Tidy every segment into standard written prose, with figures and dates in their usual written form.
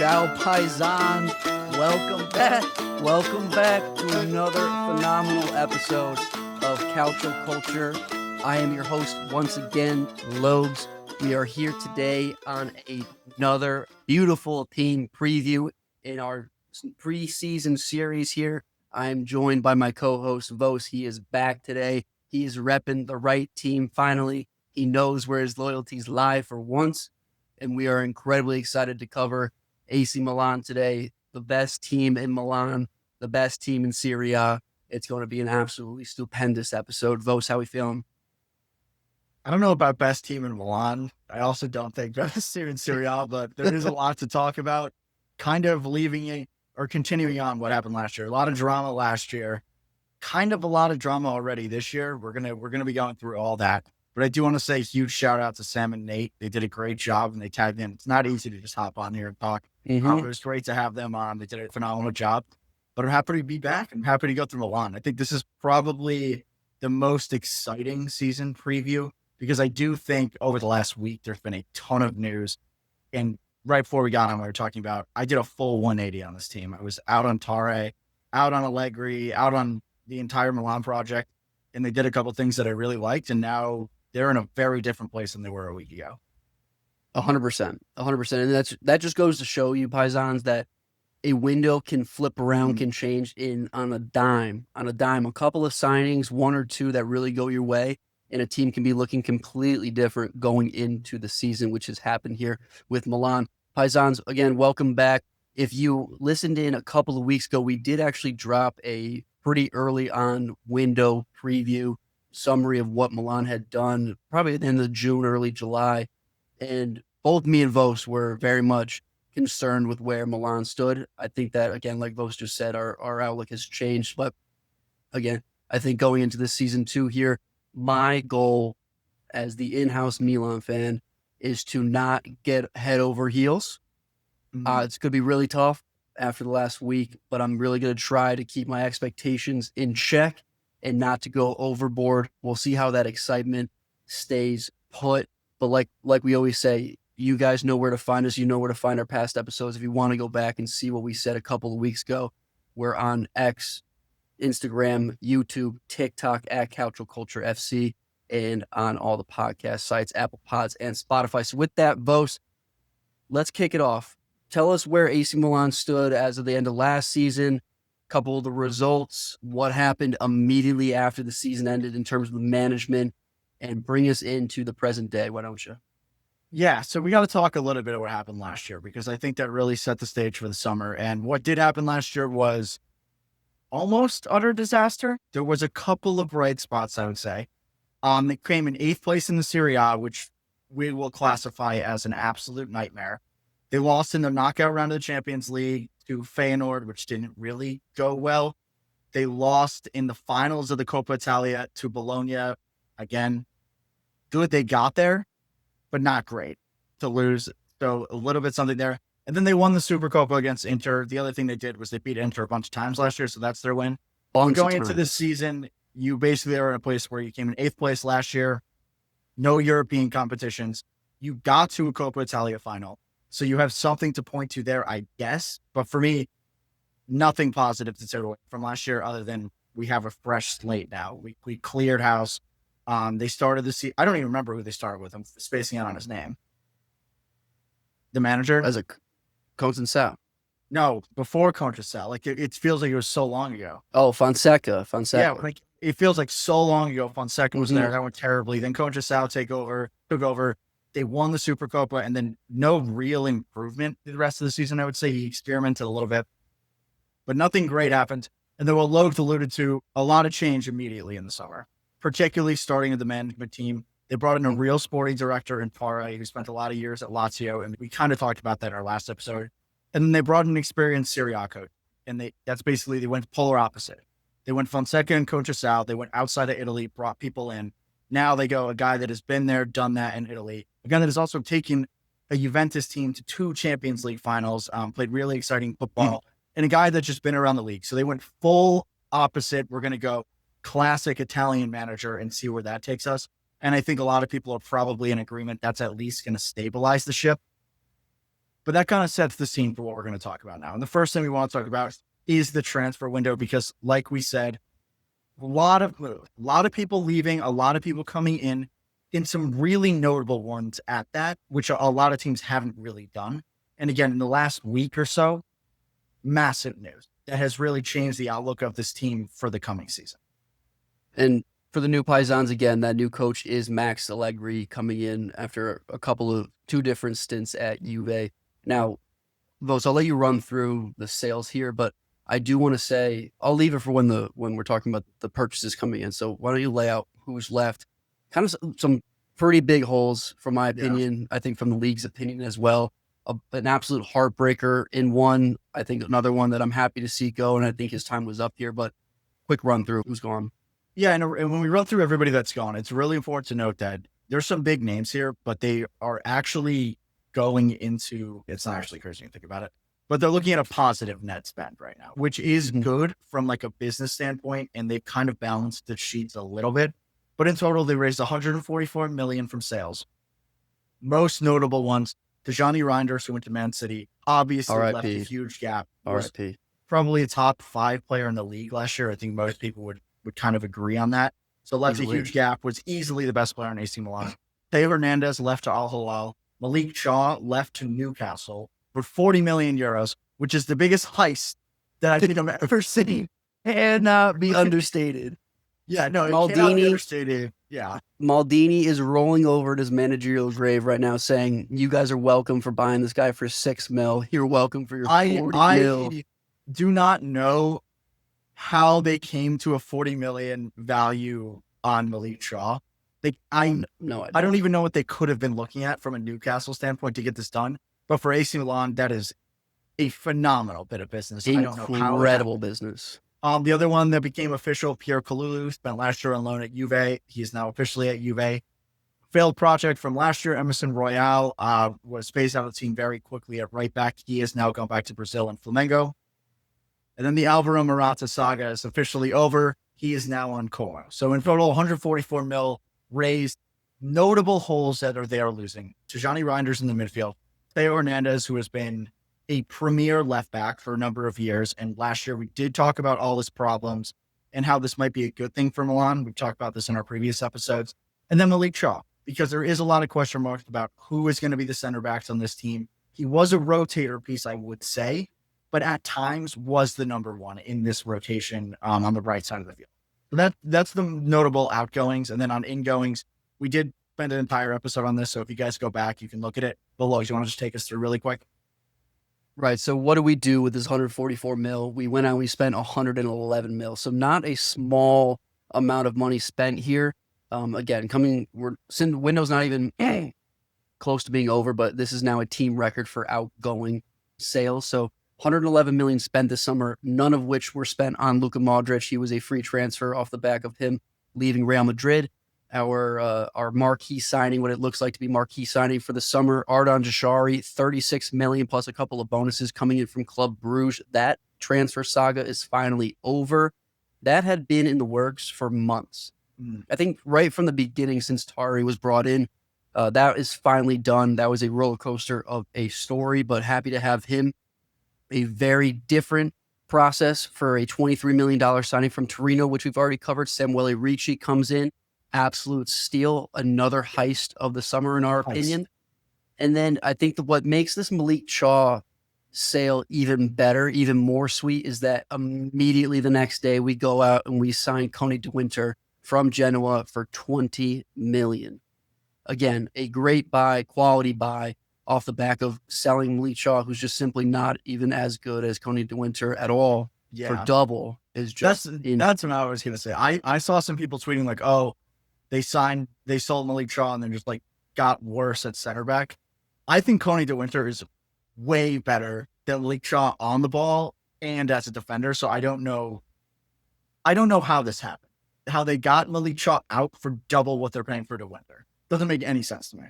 Ciao Paisan, welcome back. Welcome back to another phenomenal episode of Calcio Culture. I am your host once again, Logs. We are here today on another beautiful team preview in our preseason series here. I am joined by my co-host, Vos. He is back today. He is repping the right team finally. He knows where his loyalties lie for once, and we are incredibly excited to cover AC Milan today, the best team in Milan, the best team in Serie A. It's going to be an absolutely stupendous episode. Vos, how we feeling? I don't know about best team in Milan. I also don't think best team in Serie A, but there is a lot to talk about. Kind of continuing on what happened last year. A lot of drama last year. Kind of a lot of drama already this year. We're gonna be going through all that. But I do want to say a huge shout out to Sam and Nate. They did a great job and they tagged in. It's not easy to just hop on here and talk. It was great to have them on. They did a phenomenal job. But I'm happy to be back. I'm happy to go through Milan. I think this is probably the most exciting season preview because I do think over the last week there's been a ton of news. And right before we got on, we were talking about I did a full 180 on this team. I was out on Tare, out on Allegri, out on the entire Milan project, and they did a couple things that I really liked. And now they're in a very different place than they were a week ago. 100%. And that just goes to show you, Paisans, that a window can flip around, can change on a dime. A couple of signings, one or two that really go your way, and a team can be looking completely different going into the season, which has happened here with Milan. Paisans, again, welcome back. If you listened in a couple of weeks ago, we did actually drop a pretty early on window preview summary of what Milan had done, probably at the end of June, early July. And both me and Vos were very much concerned with where Milan stood. I think that, again, like Vos just said, our outlook has changed. But again, I think going into this season 2 here, my goal as the in-house Milan fan is to not get head over heels. It's going to be really tough after the last week, but I'm really going to try to keep my expectations in check and not to go overboard. We'll see how that excitement stays put. But like we always say, you guys know where to find us. You know where to find our past episodes. If you want to go back and see what we said a couple of weeks ago, we're on X, Instagram, YouTube, TikTok at Calcio Culture FC, and on all the podcast sites, Apple Pods and Spotify. So with that, Vos, let's kick it off. Tell us where AC Milan stood as of the end of last season, a couple of the results, what happened immediately after the season ended in terms of the management, and bring us into the present day. Why don't you? Yeah, so we got to talk a little bit of what happened last year because I think that really set the stage for the summer. And what did happen last year was almost utter disaster. There was a couple of bright spots, I would say. They came in 8th place in the Serie A, which we will classify as an absolute nightmare. They lost in the knockout round of the Champions League to Feyenoord, which didn't really go well. They lost in the finals of the Coppa Italia to Bologna. Again, good they got there, but not great to lose. So a little bit something there. And then they won the Supercoppa against Inter. The other thing they did was they beat Inter a bunch of times last year, so that's their win. Going into this season, you basically are in a place where you came in 8th place last year, no European competitions. You got to a Coppa Italia final. So you have something to point to there, I guess. But for me, nothing positive to take away from last year other than we have a fresh slate now. We cleared house. They started the season. I don't even remember who they started with. I'm spacing out on his name. The manager? As a Fonseca. No, before Fonseca. Like it feels like it was so long ago. Oh, Fonseca. Yeah, like it feels like so long ago. Fonseca was there. That went terribly. Then Fonseca took over. They won the Supercoppa and then no real improvement the rest of the season. I would say he experimented a little bit, but nothing great happened. And then what Logan alluded to, a lot of change immediately in the summer, particularly starting with the management team. They brought in a real sporting director in Pare, who spent a lot of years at Lazio. And we kind of talked about that in our last episode. And then they brought an experienced Serie A coach. And they went polar opposite. They went Fonseca and Fonseca. They went outside of Italy, brought people in. Now they go a guy that has been there, done that in Italy. A guy that has also taken a Juventus team to 2 Champions League finals, played really exciting football, and a guy that's just been around the league. So they went full opposite. We're going to go classic Italian manager and see where that takes us. And I think a lot of people are probably in agreement that's at least going to stabilize the ship. But that kind of sets the scene for what we're going to talk about now. And the first thing we want to talk about is the transfer window, because like we said, a lot of people leaving, a lot of people coming in some really notable ones at that, which a lot of teams haven't really done. And again, in the last week or so, massive news that has really changed the outlook of this team for the coming season. And for the new Paisans, again, that new coach is Max Allegri, coming in after two different stints at Juve. Now, Vos, I'll let you run through the sales here, but I do want to say, I'll leave it for when we're talking about the purchases coming in. So why don't you lay out who's left? Kind of some pretty big holes, from my opinion. I think from the league's opinion as well. An absolute heartbreaker in one. I think another one that I'm happy to see go, and I think his time was up here. But quick run through who's gone. Yeah, and when we run through everybody that's gone, it's really important to note that there's some big names here, but they are actually going into, it's not actually crazy to think about it, but they're looking at a positive net spend right now, which is good from like a business standpoint. And they've kind of balanced the sheets a little bit, but in total, they raised 144 million from sales. Most notable ones, Tijjani Reijnders, who went to Man City, obviously left a huge gap. RIP. Probably a top 5 player in the league last year. I think most people would kind of agree on that. So left a huge gap, was easily the best player in AC Milan. Theo Hernández left to Al Hilal. Malick Thiaw left to Newcastle for 40 million euros, which is the biggest heist that I think I've ever seen. And be understated. Yeah, no, Maldini. Yeah. Maldini is rolling over at his managerial grave right now, saying, "You guys are welcome for buying this guy for 6 mil. You're welcome for your 40 mil." I do not know how they came to a 40 million value on Malick Thiaw. I don't even know what they could have been looking at from a Newcastle standpoint to get this done. But for AC Milan, that is a phenomenal bit of business. Incredible business. The other one that became official, Pierre Kalulu, spent last year on loan at Juve. He is now officially at Juve. Failed project from last year, Emerson Royale was phased out of the team very quickly at right back. He has now gone back to Brazil and Flamengo. And then the Alvaro Morata saga is officially over. He is now on Como. So in total, 144 mil raised. Notable holes that are there losing. Tijjani Reijnders in the midfield. Theo Hernández, who has been a premier left back for a number of years. And last year we did talk about all his problems and how this might be a good thing for Milan. We've talked about this in our previous episodes. And then Malick Thiaw, because there is a lot of question marks about who is going to be the center backs on this team. He was a rotator piece, I would say, but at times was the number one in this rotation on the right side of the field. So that's the notable outgoings. And then on ingoings, we did spend an entire episode on this. So if you guys go back, you can look at it. But Logs, you want to just take us through really quick? Right. So what do we do with this 144 mil? We went out, we spent 111 mil. So not a small amount of money spent here. Again, window's not even close to being over, but this is now a team record for outgoing sales. So 111 million spent this summer, none of which were spent on Luka Modric. He was a free transfer off the back of him leaving Real Madrid. Our marquee signing, what it looks like to be marquee signing for the summer, Ardon Jashari, 36 million plus a couple of bonuses coming in from Club Bruges. That transfer saga is finally over. That had been in the works for months. I think right from the beginning, since Tari was brought in, that is finally done. That was a roller coaster of a story, but happy to have him. A very different process for a $23 million signing from Torino, which we've already covered. Samuele Ricci comes in. Absolute steal. Another heist of the summer, in our opinion. And then I think what makes this Malick Thiaw sale even better, even more sweet, is that immediately the next day we go out and we sign Koni De Winter from Genoa for 20 million. Again, a great buy, quality buy, off the back of selling Malick Thiaw, who's just simply not even as good as Koni De Winter at all. For double is just that's what I was going to say. I saw some people tweeting like, oh, they sold Malick Thiaw and then just like got worse at center back. I think Koni De Winter is way better than Malick Thiaw on the ball and as a defender. So I don't know how this happened. How they got Malick Thiaw out for double what they're paying for De Winter. Doesn't make any sense to me.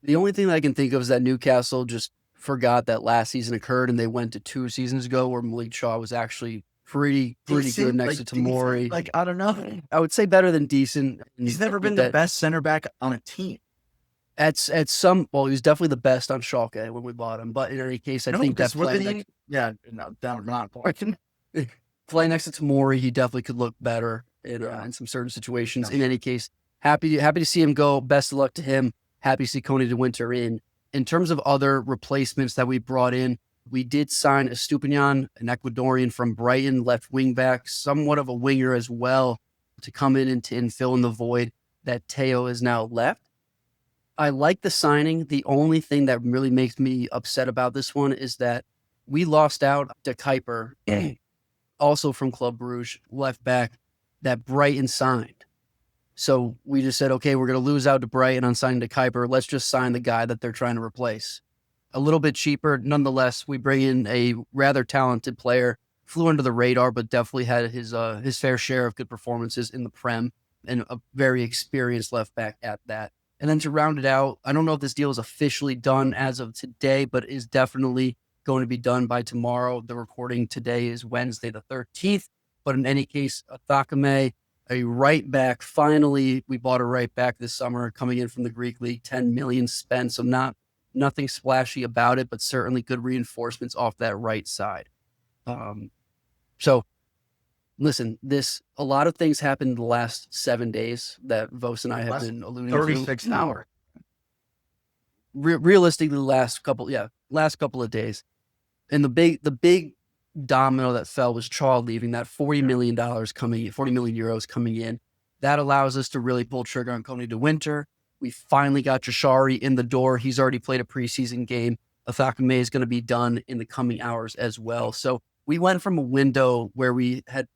The only thing that I can think of is that Newcastle just forgot that last season occurred and they went to 2 seasons ago where Malick Thiaw was actually pretty good next to Tomori. Decent. Like, I don't know. I would say better than decent. He's never been the best center back on a team. at some, well, he was definitely the best on Schalke when we bought him. But in any case, I think that not important. playing next to Tomori, he definitely could look better in some certain situations. In any case, happy to see him go. Best of luck to him. Happy to see Koni De Winter in. In terms of other replacements that we brought in, we did sign Estupiñán, an Ecuadorian from Brighton, left wing back, somewhat of a winger as well, to come in and fill in the void that Theo is now left. I like the signing. The only thing that really makes me upset about this one is that we lost out to Kuiper, also from Club Brugge, left back, that Brighton signed. So we just said, okay, we're going to lose out to Brighton on signing to Kuiper. Let's just sign the guy that they're trying to replace. A little bit cheaper. Nonetheless, we bring in a rather talented player, flew under the radar, but definitely had his fair share of good performances in the Prem, and a very experienced left back at that. And then to round it out, I don't know if this deal is officially done as of today, but is definitely going to be done by tomorrow. The recording today is Wednesday the 13th. But in any case, Thakame, a right back. Finally, we bought a right back this summer coming in from the Greek league, 10 million spent. So nothing splashy about it, but certainly good reinforcements off that right side. So listen, a lot of things happened in the last 7 days that Vos and I have been alluding 36 to. hours. Realistically, last couple of days. And the big domino that fell was Thiaw leaving, that $40 million coming in. That allows us to really pull trigger on Koni De Winter. We finally got Jashari in the door. He's already played a preseason game. Thakame is going to be done in the coming hours as well. So we went from a window where we had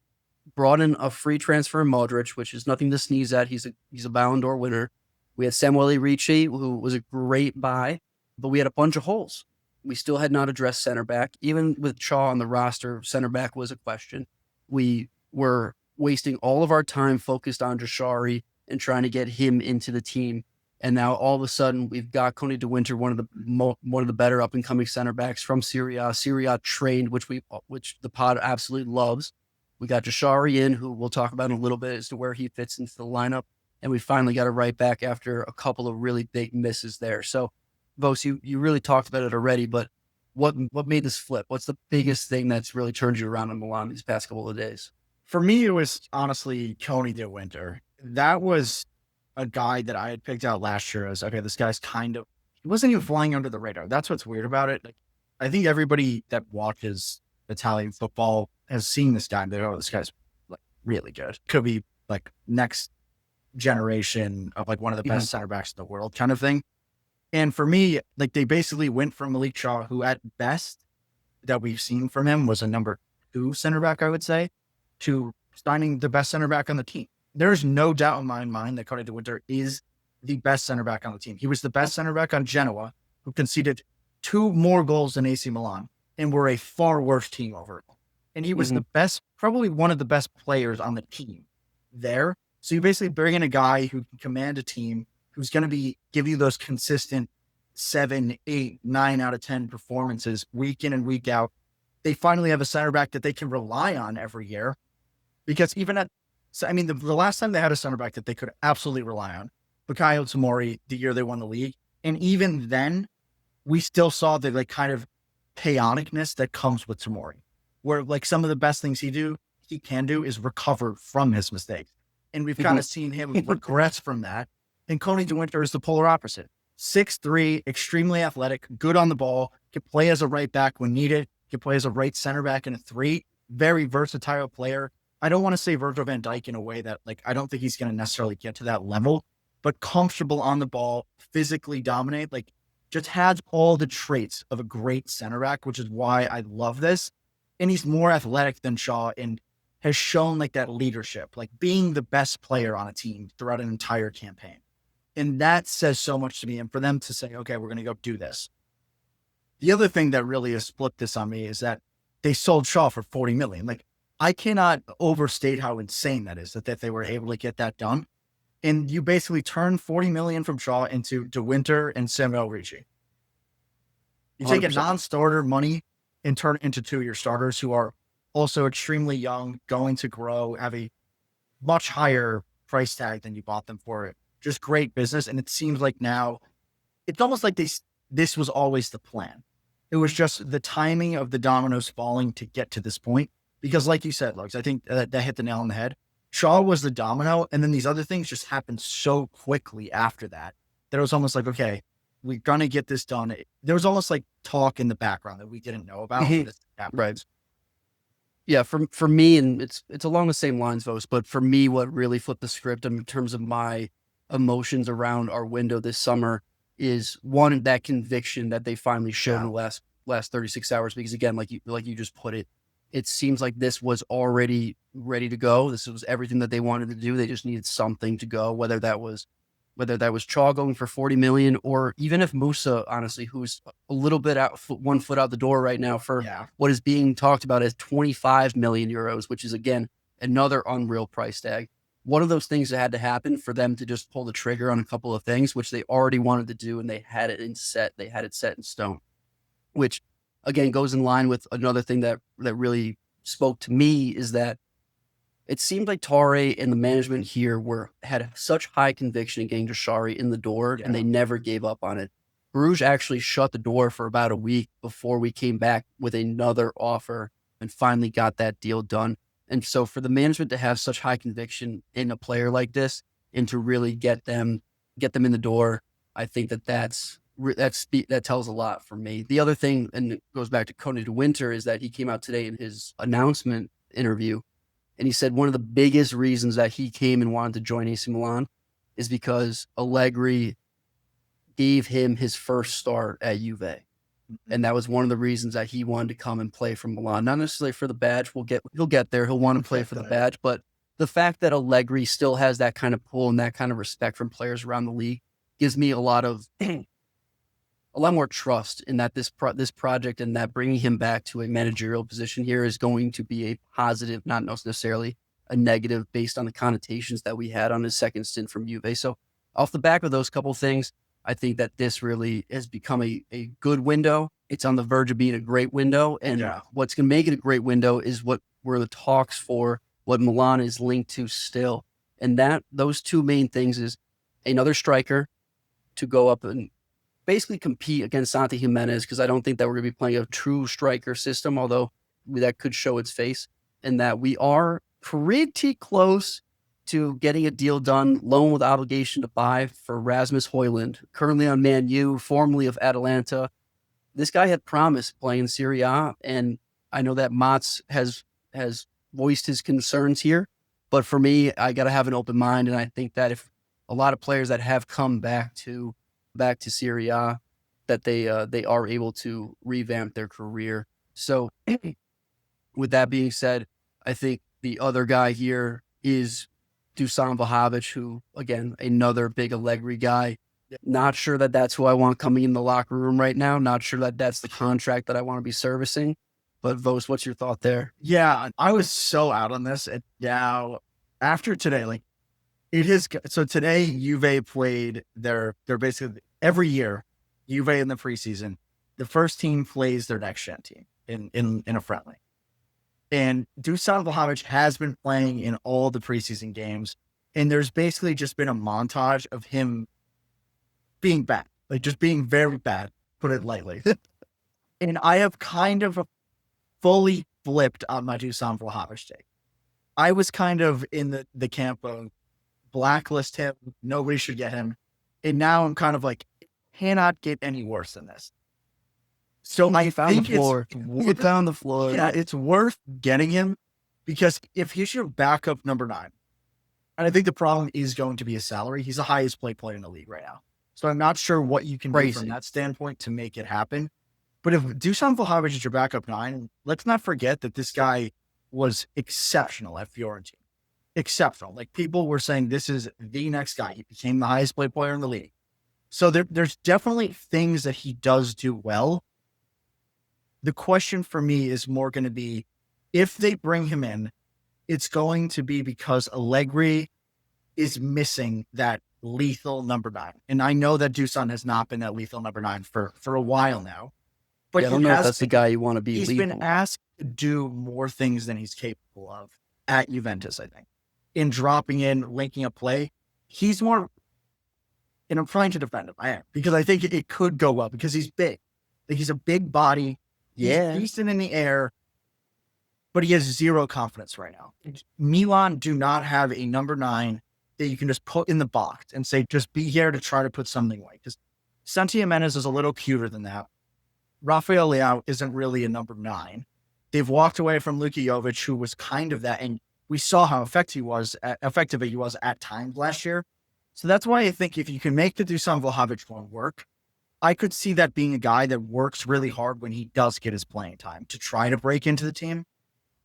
brought in a free transfer Modric, which is nothing to sneeze at. He's a Ballon d'Or winner. We had Samuele Ricci, who was a great buy, but we had a bunch of holes. We still had not addressed center back. Even with Thiaw on the roster, center back was a question. We were wasting all of our time focused on Jashari and trying to get him into the team. And now all of a sudden we've got Koni De Winter, one of the better up and coming center backs from Serie A trained, which the pod absolutely loves. We got Jashari in, who we'll talk about in a little bit as to where he fits into the lineup. And we finally got a right back after a couple of really big misses there. So, Vos, you really talked about it already, but what made this flip? What's the biggest thing that's really turned you around in Milan these past couple of days? For me, it was honestly Koni De Winter. That was a guy that I had picked out last year as, okay, this guy's he wasn't even flying under the radar. That's what's weird about it. Like, I think everybody that watches Italian football has seen this guy. They're, this guy's like really good. Could be like next generation of like one of the best center backs in the world kind of thing. And for me, like they basically went from Malick Thiaw, who at best that we've seen from him was a number 2 center back, I would say, to signing the best center back on the team. There's no doubt in my mind that Koni De Winter is the best center back on the team. He was the best center back on Genoa, who conceded 2 more goals than AC Milan and were a far worse team overall. And he was the best, probably one of the best players on the team there. So you basically bring in a guy who can command a team, who's going to give you those consistent 7, 8, 9 out of 10 performances week in and week out. They finally have a center back that they can rely on every year, because even the last time they had a center back that they could absolutely rely on, Bukayo Tomori, the year they won the league. And even then we still saw the like kind of chaoticness that comes with Tomori, where like some of the best things he can do is recover from his mistakes. And we've kind of seen him regress from that. And Koni De Winter is the polar opposite. 6'3", extremely athletic, good on the ball, can play as a right back when needed, can play as a right center back in a 3, very versatile player. I don't want to say Virgil van Dijk in a way that like, I don't think he's going to necessarily get to that level, but comfortable on the ball, physically dominate, like just has all the traits of a great center back, which is why I love this. And he's more athletic than Shaw and has shown like that leadership, like being the best player on a team throughout an entire campaign. And that says so much to me. And for them to say, okay, we're going to go do this. The other thing that really has flipped this on me is that they sold Shaw for 40 million. Like I cannot overstate how insane that is, that they were able to get that done. And you basically turn 40 million from Shaw into De Winter and Samuele Ricci. You take 100%. A non-starter money and turn it into 2 of your starters who are also extremely young, going to grow, have a much higher price tag than you bought them for. Just great business. And it seems like now it's almost like this was always the plan. It was just the timing of the dominoes falling to get to this point. Because like you said, Lugs, I think that hit the nail on the head. Shaw was the domino, and then these other things just happened so quickly after that it was almost like, okay, we're going to get this done. There was almost like talk in the background that we didn't know about. Right. Yeah, for me, and it's along the same lines, Vos, but for me, what really flipped the script in terms of my emotions around our window this summer is, one, that conviction that they finally showed in the last 36 hours. Because again, like you just put it, it seems like this was already ready to go. This was everything that they wanted to do. They just needed something to go, whether that was Chaw going for 40 million, or even if Musa, honestly, who's a little bit one foot out the door right now for what is being talked about as 25 million euros, which is, again, another unreal price tag. One of those things that had to happen for them to just pull the trigger on a couple of things, which they already wanted to do, and they had it set in stone, which again goes in line with another thing that really spoke to me, is that it seemed like Torre and the management here had such high conviction in getting Jashari in the door, and they never gave up on it. Bruges actually shut the door for about a week before we came back with another offer and finally got that deal done. And so for the management to have such high conviction in a player like this and to really get them in the door, I think that tells a lot for me. The other thing, and it goes back to Koni De Winter, is that he came out today in his announcement interview, and he said one of the biggest reasons that he came and wanted to join AC Milan is because Allegri gave him his first start at Juve. And that was one of the reasons that he wanted to come and play for Milan. Not necessarily for the badge. He'll get there. He'll want to play for the badge. But the fact that Allegri still has that kind of pull and that kind of respect from players around the league gives me a lot more trust in that this project, and that bringing him back to a managerial position here is going to be a positive, not necessarily a negative, based on the connotations that we had on his second stint from Juve. So off the back of those couple things, I think that this really has become a good window. It's on the verge of being a great window. And what's going to make it a great window is what were the talks for what Milan is linked to still. And those two main things is another striker to go up and basically compete against Santi Jimenez, because I don't think that we're going to be playing a true striker system, although that could show its face, and that we are pretty close to getting a deal done, loan with obligation to buy, for Rasmus Højlund, currently on Man U, formerly of Atalanta. This guy had promise playing Serie A, and I know that Mats has voiced his concerns here, but for me, I got to have an open mind, and I think that if a lot of players that have come back to Serie A, that they are able to revamp their career. So with that being said, I think the other guy here is Dušan Vlahović, who, again, another big Allegri guy. Not sure that that's who I want coming in the locker room right now. Not sure that that's the contract that I want to be servicing. But Vos, what's your thought there? Yeah, I was so out on this. And now, after today, like, it is. So today, Juve played their basically every year, Juve in the preseason, the first team plays their next gen team in a friendly. And Dušan Vlahović has been playing in all the preseason games. And there's basically just been a montage of him being bad, like just being very bad, put it lightly. And I have kind of fully flipped on my Dušan Vlahović take. I was kind of in the camp of blacklist him, nobody should get him. And now I'm kind of like, cannot get any worse than this. So I think He found the floor. Yeah, it's worth getting him, because if he's your backup number 9, and I think the problem is going to be his salary. He's the highest paid player in the league right now. So I'm not sure what you can do from that standpoint to make it happen. But if Dušan Vlahović is your backup 9, let's not forget that this guy was exceptional at Fiorentina. Exceptional. Like, people were saying this is the next guy. He became the highest paid player in the league. So there's definitely things that he does do well. The question for me is more going to be, if they bring him in, it's going to be because Allegri is missing that lethal number 9. And I know that Dušan has not been that lethal number 9 for a while now. But I don't know if that's the guy you want to be. He's lethal. been asked to do more things than he's capable of at Juventus, I think. In dropping in, linking a play, he's more and I'm trying to defend him. I am, because I think it could go well because he's big. Like, he's a big body. Yeah. He's decent in the air, but he has zero confidence right now. Milan do not have a number 9 that you can just put in the box and say, just be here to try to put something away. Because Santi Jimenez is a little cuter than that. Rafael Leão isn't really a number 9. They've walked away from Luka Jovic, who was kind of that, and we saw how effective he was at times last year. So that's why I think if you can make the Dušan Vlahović one work, I could see that being a guy that works really hard when he does get his playing time to try to break into the team.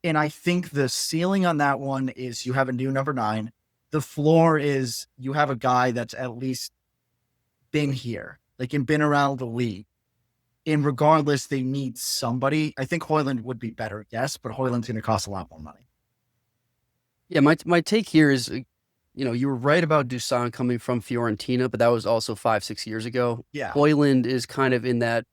And I think the ceiling on that one is you have a new number 9. The floor is you have a guy that's at least been here, like, and been around the league. And regardless, they need somebody. I think Højlund would be better, yes, but Højlund's going to cost a lot more money. Yeah, my take here is, you were right about Dušan coming from Fiorentina, but that was also 5-6 years ago. Yeah. Højlund is kind of in that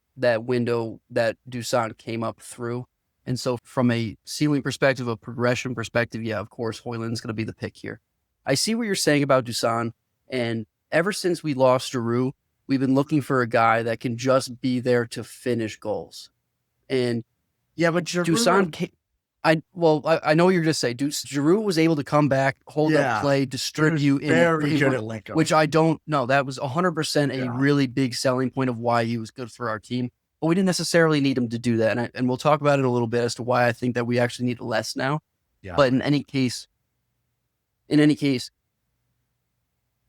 window that Dušan came up through. And so from a ceiling perspective, a progression perspective, yeah, of course, Højlund's going to be the pick here. I see what you're saying about Dušan, and ever since we lost Giroud, we've been looking for a guy that can just be there to finish goals. And yeah, but Dušan, I know what you're going to say. Giroud was able to come back, hold up play, distribute. Very good at link up. Which I don't know. That was 100% a really big selling point of why he was good for our team. But we didn't necessarily need him to do that. And we'll talk about it a little bit as to why I think that we actually need less now. Yeah. But in any case,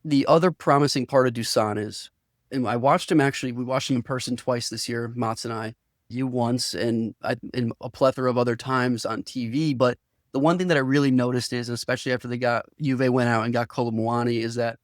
the other promising part of Dušan is, and we watched him in person twice this year, Mats and I, you once, and a plethora of other times on TV. But the one thing that I really noticed is, and especially after Juve went out and got Colomwani, is that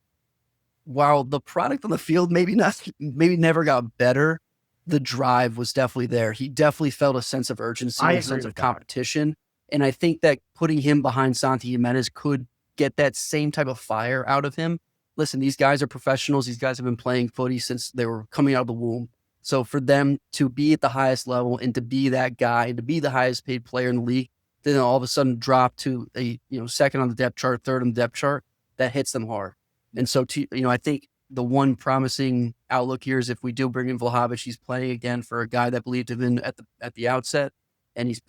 while the product on the field maybe never got better, the drive was definitely there. He definitely felt a sense of urgency, a sense of competition. And I think that putting him behind Santi Jimenez could get that same type of fire out of him. Listen, these guys are professionals. These guys have been playing footy since they were coming out of the womb. So for them to be at the highest level and to be that guy and to be the highest paid player in the league, then all of a sudden drop to a second on the depth chart, third on the depth chart, that hits them hard. And so I think the one promising outlook here is if we do bring in Vlahović, he's playing again for a guy that believed him in at the outset, and he's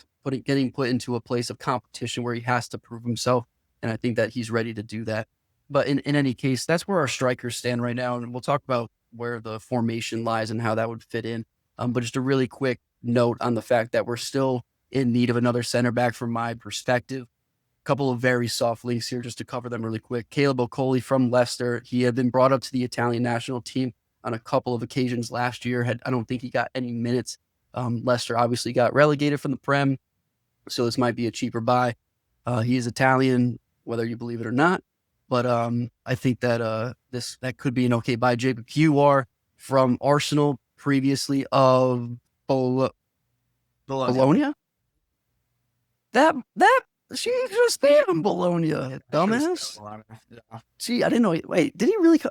getting put into a place of competition where he has to prove himself. And I think that he's ready to do that. But in any case, that's where our strikers stand right now. And we'll talk about where the formation lies and how that would fit in. But just a really quick note on the fact that we're still in need of another center back from my perspective. A couple of very soft links here just to cover them really quick. Caleb Okoli from Leicester. He had been brought up to the Italian national team on a couple of occasions last year. I don't think he got any minutes. Leicester obviously got relegated from the Prem, so this might be a cheaper buy. He is Italian, whether you believe it or not. But I think that that could be an okay buy. Jacob Kiwior from Arsenal, previously of Bologna. That she just stayed in Bologna, dumbass. See, I didn't know. Wait, did he really?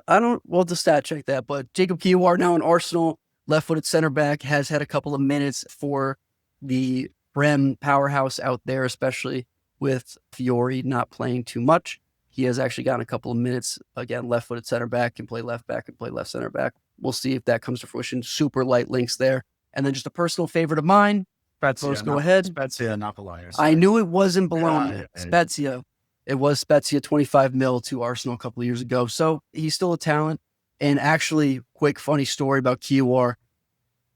We'll just stat check that. But Jacob Kiwior now in Arsenal, left-footed center back, has had a couple of minutes for the Prem powerhouse out there, especially with Fiore not playing too much. He has actually gotten a couple of minutes. Again, left-footed center back, can play left back, can play left center back. We'll see if that comes to fruition. Super light links there. And then just a personal favorite of mine. Spezia, go ahead. Spezia, not Bologna. I knew it wasn't Bologna. Spezia. It was Spezia, 25 mil to Arsenal a couple of years ago. So he's still a talent. And actually, quick funny story about Kiwior.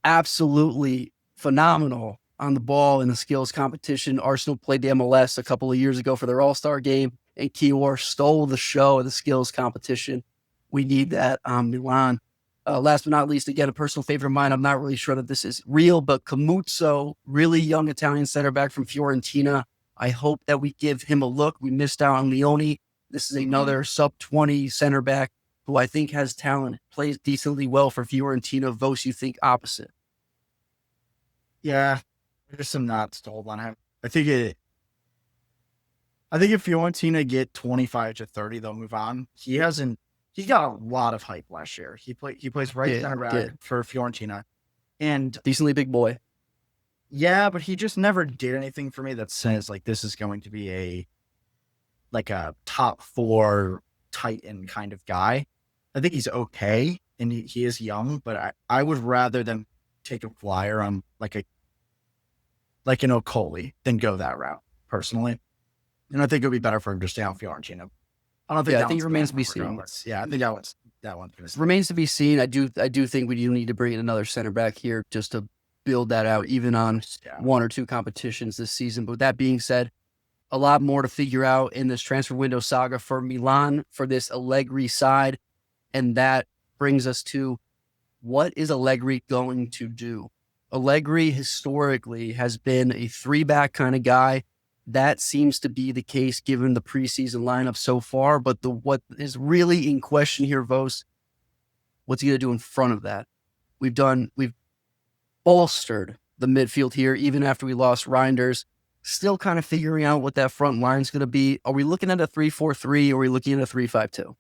Absolutely phenomenal on the ball in the skills competition. Arsenal played the MLS a couple of years ago for their All-Star game, and Kiwior stole the show of the skills competition. We need that on Milan. Last but not least, again, a personal favorite of mine. I'm not really sure that this is real, but Camuzzo, really young Italian center back from Fiorentina. I hope that we give him a look. We missed out on Leone. This is another sub-20 center back who I think has talent, plays decently well for Fiorentina. Vos, you think opposite? Yeah, there's some knots to hold on him. I think if Fiorentina get 25 to 30, they'll move on. He got a lot of hype last year. He plays right center back for Fiorentina, and decently big boy. Yeah, but he just never did anything for me that says like this is going to be a top 4 tight end kind of guy. I think he's okay, and he is young, but I would rather than take a flyer on like an Okoli than go that route personally. And I think it would be better for him to stay on Fiorentina. I don't think. Yeah, that I think it one's remains to gonna be happen seen. regardless. Yeah, I think that one's going to Remains to be seen. I do think we do need to bring in another center back here just to build that out, even on one or two competitions this season. But with that being said, a lot more to figure out in this transfer window saga for Milan, for this Allegri side. And that brings us to, what is Allegri going to do? Allegri historically has been a 3-back kind of guy. That seems to be the case given the preseason lineup so far. But what is really in question here, Vos, what's he going to do in front of that? We've bolstered the midfield here, even after we lost Reijnders. Still kind of figuring out what that front line is going to be. Are we looking at a 3-4-3 or are we looking at a 3-5-2?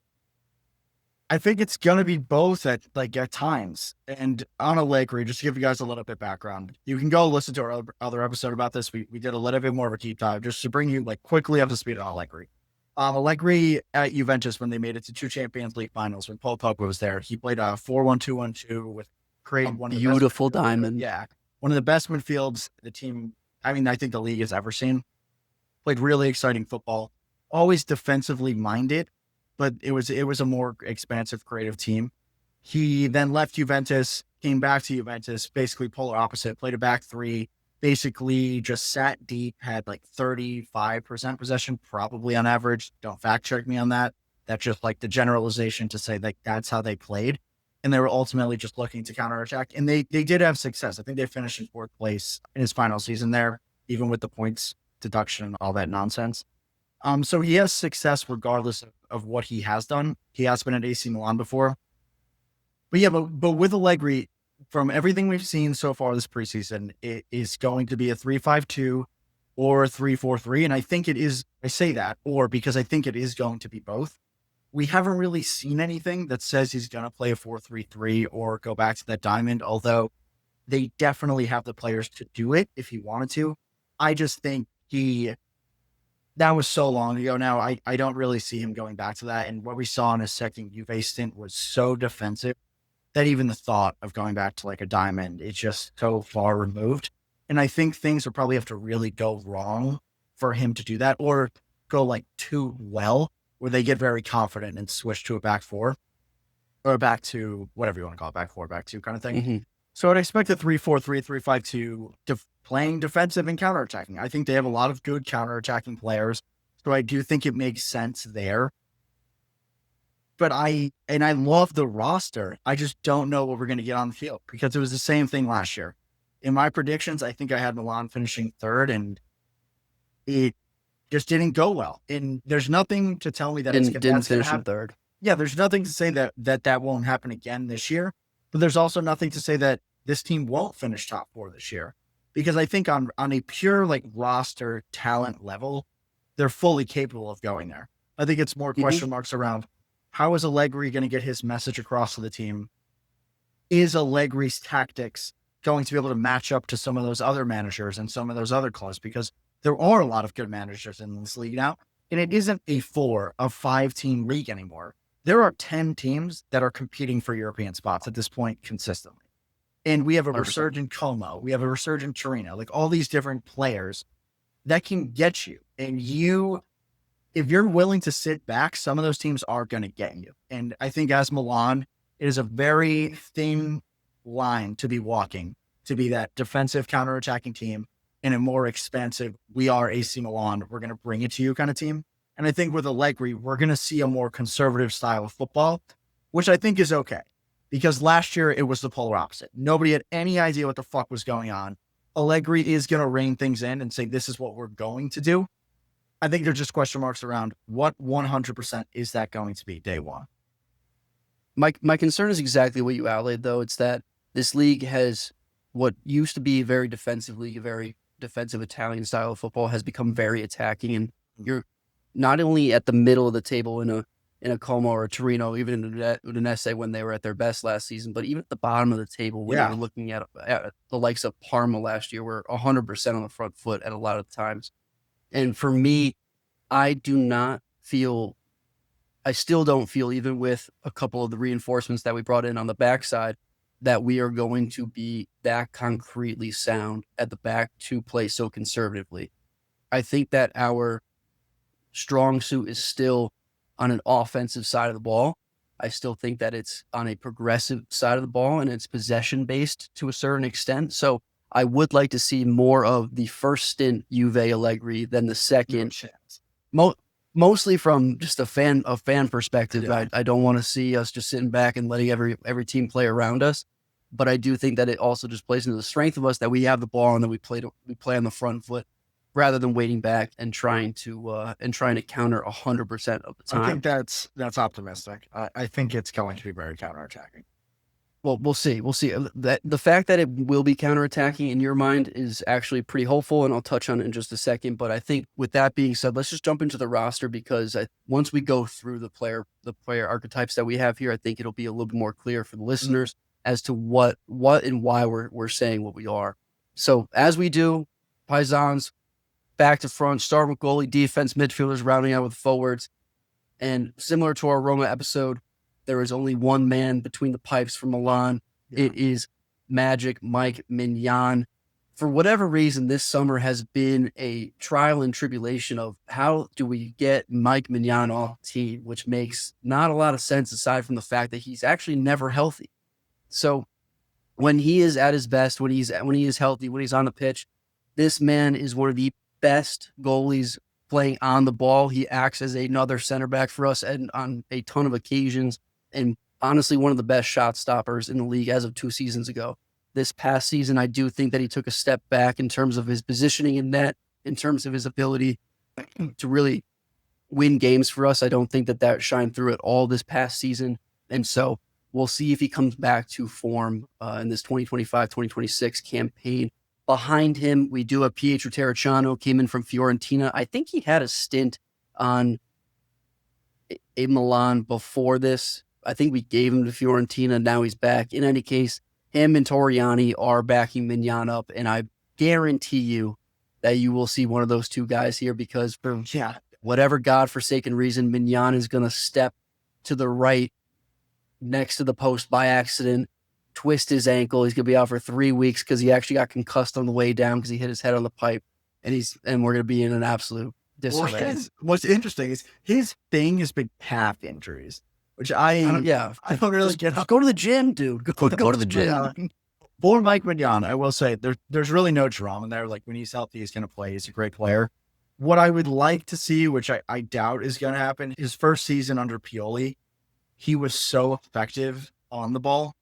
I think it's going to be both at times. And on Allegri, just to give you guys a little bit background, you can go listen to our other episode about this. We did a little bit more of a deep dive just to bring you quickly up to speed on Allegri. Allegri at Juventus, when they made it to 2 Champions League finals, when Paul Pogba was there, he played a 4-1-2-1-2 with creating one of the beautiful diamond. Yeah, one of the best midfields the team, I think the league has ever seen. Played really exciting football, always defensively minded, but it was a more expansive, creative team. He then left Juventus, came back to Juventus, basically polar opposite, played a back 3, basically just sat deep, had 35% possession, probably on average. Don't fact check me on that. That's just the generalization to say that's how they played. And they were ultimately just looking to counterattack. And they did have success. I think they finished in 4th place in his final season there, even with the points deduction and all that nonsense. So he has success regardless of what he has done. He has been at AC Milan before. But yeah, but with Allegri, from everything we've seen so far this preseason, it is going to be a 3-5-2 or a 3-4-3. And I think it is, I say that, or because I think it is going to be both. We haven't really seen anything that says he's going to play a 4-3-3 or go back to that diamond, although they definitely have the players to do it if he wanted to. I just think that was so long ago now. I don't really see him going back to that. And what we saw in his second Juve stint was so defensive that even the thought of going back to a diamond is just so far removed. And I think things will probably have to really go wrong for him to do that, or go too well, where they get very confident and switch to a back 4 or back to whatever you want to call it, back 4, back 2 kind of thing. Mm-hmm. So I'd expect a 3-4-3, 3-5-2 playing defensive and counterattacking. I think they have a lot of good counterattacking players. So I do think it makes sense there. But I love the roster. I just don't know what we're going to get on the field, because it was the same thing last year. In my predictions, I think I had Milan finishing 3rd, and it just didn't go well. And there's nothing to tell me that didn't finish in 3rd. Yeah, there's nothing to say that won't happen again this year. But there's also nothing to say that this team won't finish top 4 this year. Because I think on a pure roster talent level, they're fully capable of going there. I think it's more question marks around, how is Allegri going to get his message across to the team? Is Allegri's tactics going to be able to match up to some of those other managers and some of those other clubs? Because there are a lot of good managers in this league now, and it isn't a 4 or 5 team league anymore. There are 10 teams that are competing for European spots at this point consistently. And we have a 100%. Resurgent Como. We have a resurgent Torino. All these different players that can get you. And if you're willing to sit back, some of those teams are going to get you. And I think as Milan, it is a very thin line to be walking, to be that defensive counterattacking team, and a more expansive, we are AC Milan, we're going to bring it to you kind of team. And I think with Allegri, we're going to see a more conservative style of football, which I think is okay. Because last year, it was the polar opposite. Nobody had any idea what the fuck was going on. Allegri is going to rein things in and say, this is what we're going to do. I think there's just question marks around what 100% is that going to be day one. My concern is exactly what you outlaid, though. It's that this league has what used to be a very defensive league, a very defensive Italian style of football, has become very attacking. And you're not only at the middle of the table in a Como or a Torino, even in Udinese when they were at their best last season, but even at the bottom of the table when you're looking at the likes of Parma last year, were 100% on the front foot at a lot of times. And for me, I do not feel I still don't feel, even with a couple of the reinforcements that we brought in on the backside, that we are going to be that concretely sound at the back to play so conservatively. I think that our strong suit is still on an offensive side of the ball. I still think that it's on a progressive side of the ball and it's possession based to a certain extent. So I would like to see more of the first stint Juve Allegri than the second. Mostly from just a fan perspective. Yeah. I don't want to see us just sitting back and letting every team play around us. But I do think that it also just plays into the strength of us that we have the ball and that we play on the front foot rather than waiting back and trying to counter 100% of the time. I think that's optimistic. I think it's going to be very counterattacking. Well, we'll see. That the fact that it will be counterattacking in your mind is actually pretty hopeful, and I'll touch on it in just a second. But I think with that being said, let's just jump into the roster, because once we go through the player archetypes that we have here, I think it'll be a little bit more clear for the listeners as to what and why we're saying what we are. So as we do, Paisans, back to front, start with goalie, defense, midfielders, rounding out with forwards. And similar to our Roma episode, there is only one man between the pipes from Milan. Yeah. It is Magic Mike Maignan. For whatever reason, this summer has been a trial and tribulation of how do we get Mike Maignan off the team, which makes not a lot of sense aside from the fact that he's actually never healthy. So when he is at his best, when he is healthy, when he's on the pitch, this man is one of the best goalies playing on the ball. He acts as another center back for us and on a ton of occasions, and honestly one of the best shot stoppers in the league as of 2 seasons ago. This past season, I do think that he took a step back in terms of his positioning in net, in terms of his ability to really win games for us. I don't think that shined through at all this past season. And so we'll see if he comes back to form in this 2025-2026 campaign. Behind him, we do have Pietro Terracciano, came in from Fiorentina. I think he had a stint on a Milan before this. I think we gave him to Fiorentina. Now he's back. In any case, him and Torriani are backing Maignan up, and I guarantee you that you will see one of those two guys here, because for whatever godforsaken reason, Maignan is going to step to the right next to the post by accident, twist his ankle. He's going to be out for 3 weeks because he actually got concussed on the way down because he hit his head on the pipe, and we're going to be in an absolute disarray. What's interesting is his thing has been calf injuries, which I don't really get. Go to the gym, dude. Go to the gym. For Mike Maignan, I will say there's really no drama there. Like, when he's healthy, he's going to play. He's a great player. What I would like to see, which I doubt is going to happen, his first season under Pioli, he was so effective on the ball.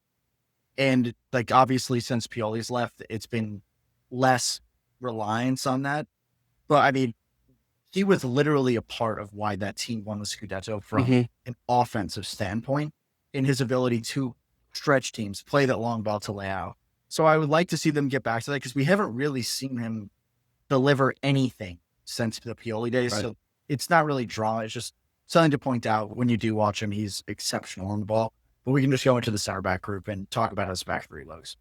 And like, obviously since Pioli's left, it's been less reliance on that. But I mean, he was literally a part of why that team won the Scudetto from an offensive standpoint, in his ability to stretch teams, play that long ball to Leão. So I would like to see them get back to that, because we haven't really seen him deliver anything since the Pioli days. Right. So it's not really drama. It's just something to point out. When you do watch him, he's exceptional on the ball. But we can just go into the center back group and talk about his back three looks.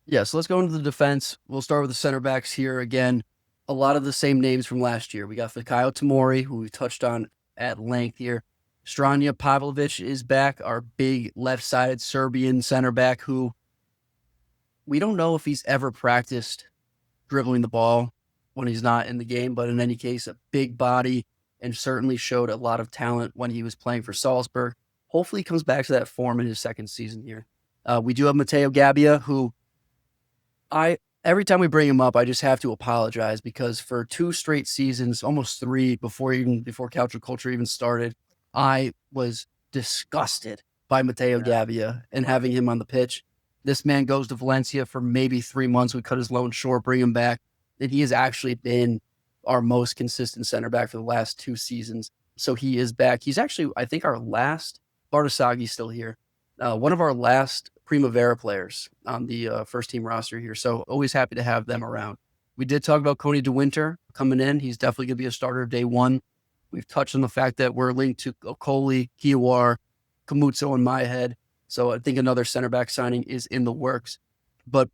Yeah, so let's go into the defense. We'll start with the center backs here. Again, a lot of the same names from last year. We got Fikayo Tomori, who we touched on at length here. Stranja Pavlovic is back, our big left-sided Serbian center back, who we don't know if he's ever practiced dribbling the ball when he's not in the game, but in any case, a big body, and certainly showed a lot of talent when he was playing for Salzburg. Hopefully he comes back to that form in his second season here. We do have Matteo Gabbia, who every time we bring him up, I just have to apologize, because for 2 straight seasons, almost 3 before Calcio Culture even started, I was disgusted by Matteo Gabbia and having him on the pitch. This man goes to Valencia for maybe 3 months. We cut his loan short, bring him back. And he has actually been our most consistent center back for the last 2 seasons. So he is back. He's actually, I think, our last, Bartasagi's still here, one of our last Primavera players on the first team roster here. So always happy to have them around. We did talk about Koni De Winter coming in. He's definitely going to be a starter day one. We've touched on the fact that we're linked to Okoli, Kiawar, Kamutso, and Maehed. So I think another center back signing is in the works. But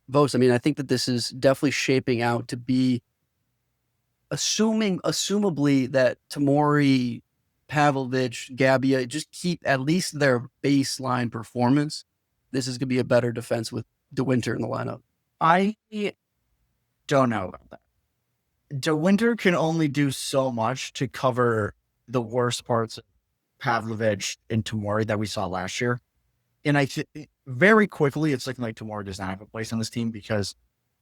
Vos, I mean, I think that this is definitely shaping out to be, assumably that Tomori Pavlović, Gabbia, just keep at least their baseline performance, this is going to be a better defense with De Winter in the lineup. I don't know about that. De Winter can only do so much to cover the worst parts of Pavlović and Tomori that we saw last year. And I think very quickly, it's looking like Tomori does not have a place on this team because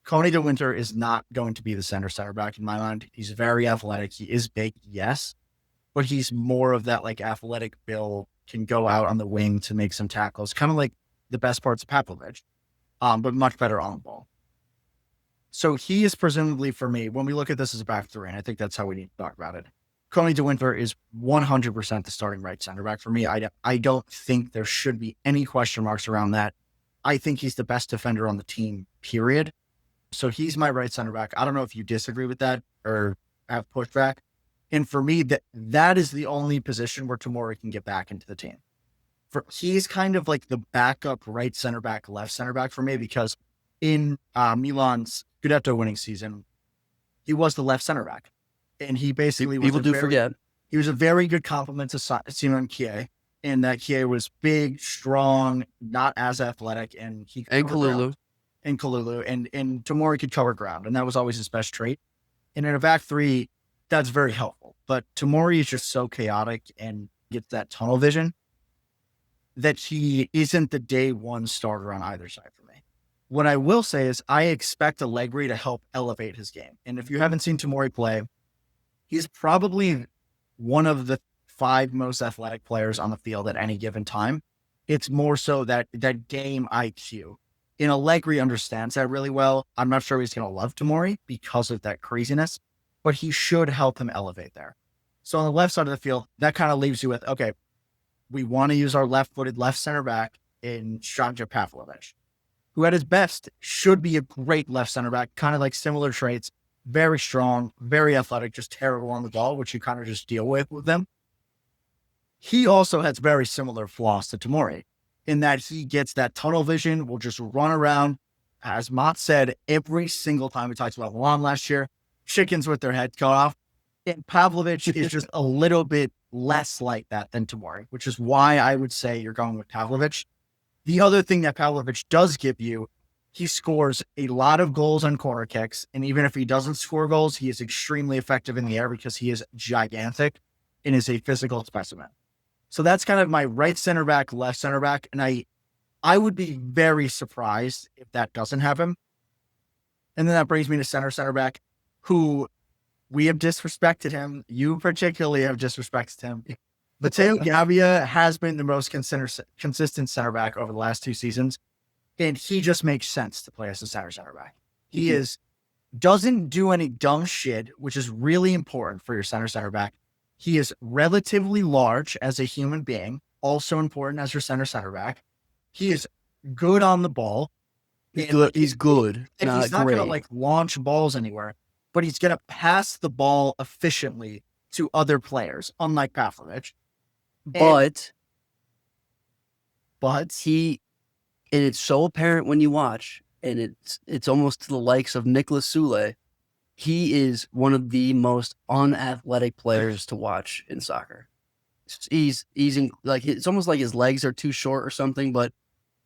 Koni De Winter is not going to be the center back in my mind. He's very athletic. He is big, yes, but he's more of that like athletic build, can go out on the wing to make some tackles, kind of like the best parts of Pavlović, but much better on the ball. So he is presumably, for me, when we look at this as a back three, and I think that's how we need to talk about it, Koni De Winter is 100% the starting right center back for me. I don't think there should be any question marks around that. I think he's the best defender on the team, period. So he's my right center back. I don't know if you disagree with that or have pushback. And for me, that is the only position where Tomori can get back into the team. He's kind of like the backup right center back, left center back for me, because in Milan's Scudetto winning season, he was the left center back. And he basically forget. He was a very good complement to Simon Kier, in that Kier was big, strong, not as athletic, and he could Kalulu. And Kalulu. And Tomori could cover ground, and that was always his best trait. And in a back three, that's very helpful. But Tomori is just so chaotic and gets that tunnel vision that he isn't the day one starter on either side for me. What I will say is I expect Allegri to help elevate his game. And if you haven't seen Tomori play, he's probably one of the 5 most athletic players on the field at any given time. It's more so that game IQ. And Allegri understands that really well. I'm not sure he's going to love Tomori because of that craziness, but he should help him elevate there. So on the left side of the field, that kind of leaves you with, okay, we want to use our left-footed left center back in Stranja Pavlović, who at his best should be a great left center back, kind of like similar traits, very strong, very athletic, just terrible on the ball, which you kind of just deal with them. He also has very similar flaws to Tomori in that he gets that tunnel vision, will just run around. As Mott said, every single time we talked about Milan last year, chickens with their head cut off. And Pavlović is just a little bit less like that than Tomori, which is why I would say you're going with Pavlović. The other thing that Pavlović does give you, he scores a lot of goals on corner kicks. And even if he doesn't score goals, he is extremely effective in the air because he is gigantic and is a physical specimen. So that's kind of my right center back, left center back. And I would be very surprised if that doesn't happen. And then that brings me to center back, who we have disrespected him. You particularly have disrespected him. Matteo Gabbia has been the most consistent center back over the last 2 seasons. And he just makes sense to play as a center back. He doesn't do any dumb shit, which is really important for your center back. He is relatively large as a human being, also important as your center back. He is good on the ball. He's good. And not he's not great. going to launch balls anywhere, but he's going to pass the ball efficiently to other players, unlike Pavlović. But he, and it's so apparent when you watch, and it's almost to the likes of Nicolas Soule. He is one of the most unathletic players to watch in soccer. He's it's almost like his legs are too short or something, but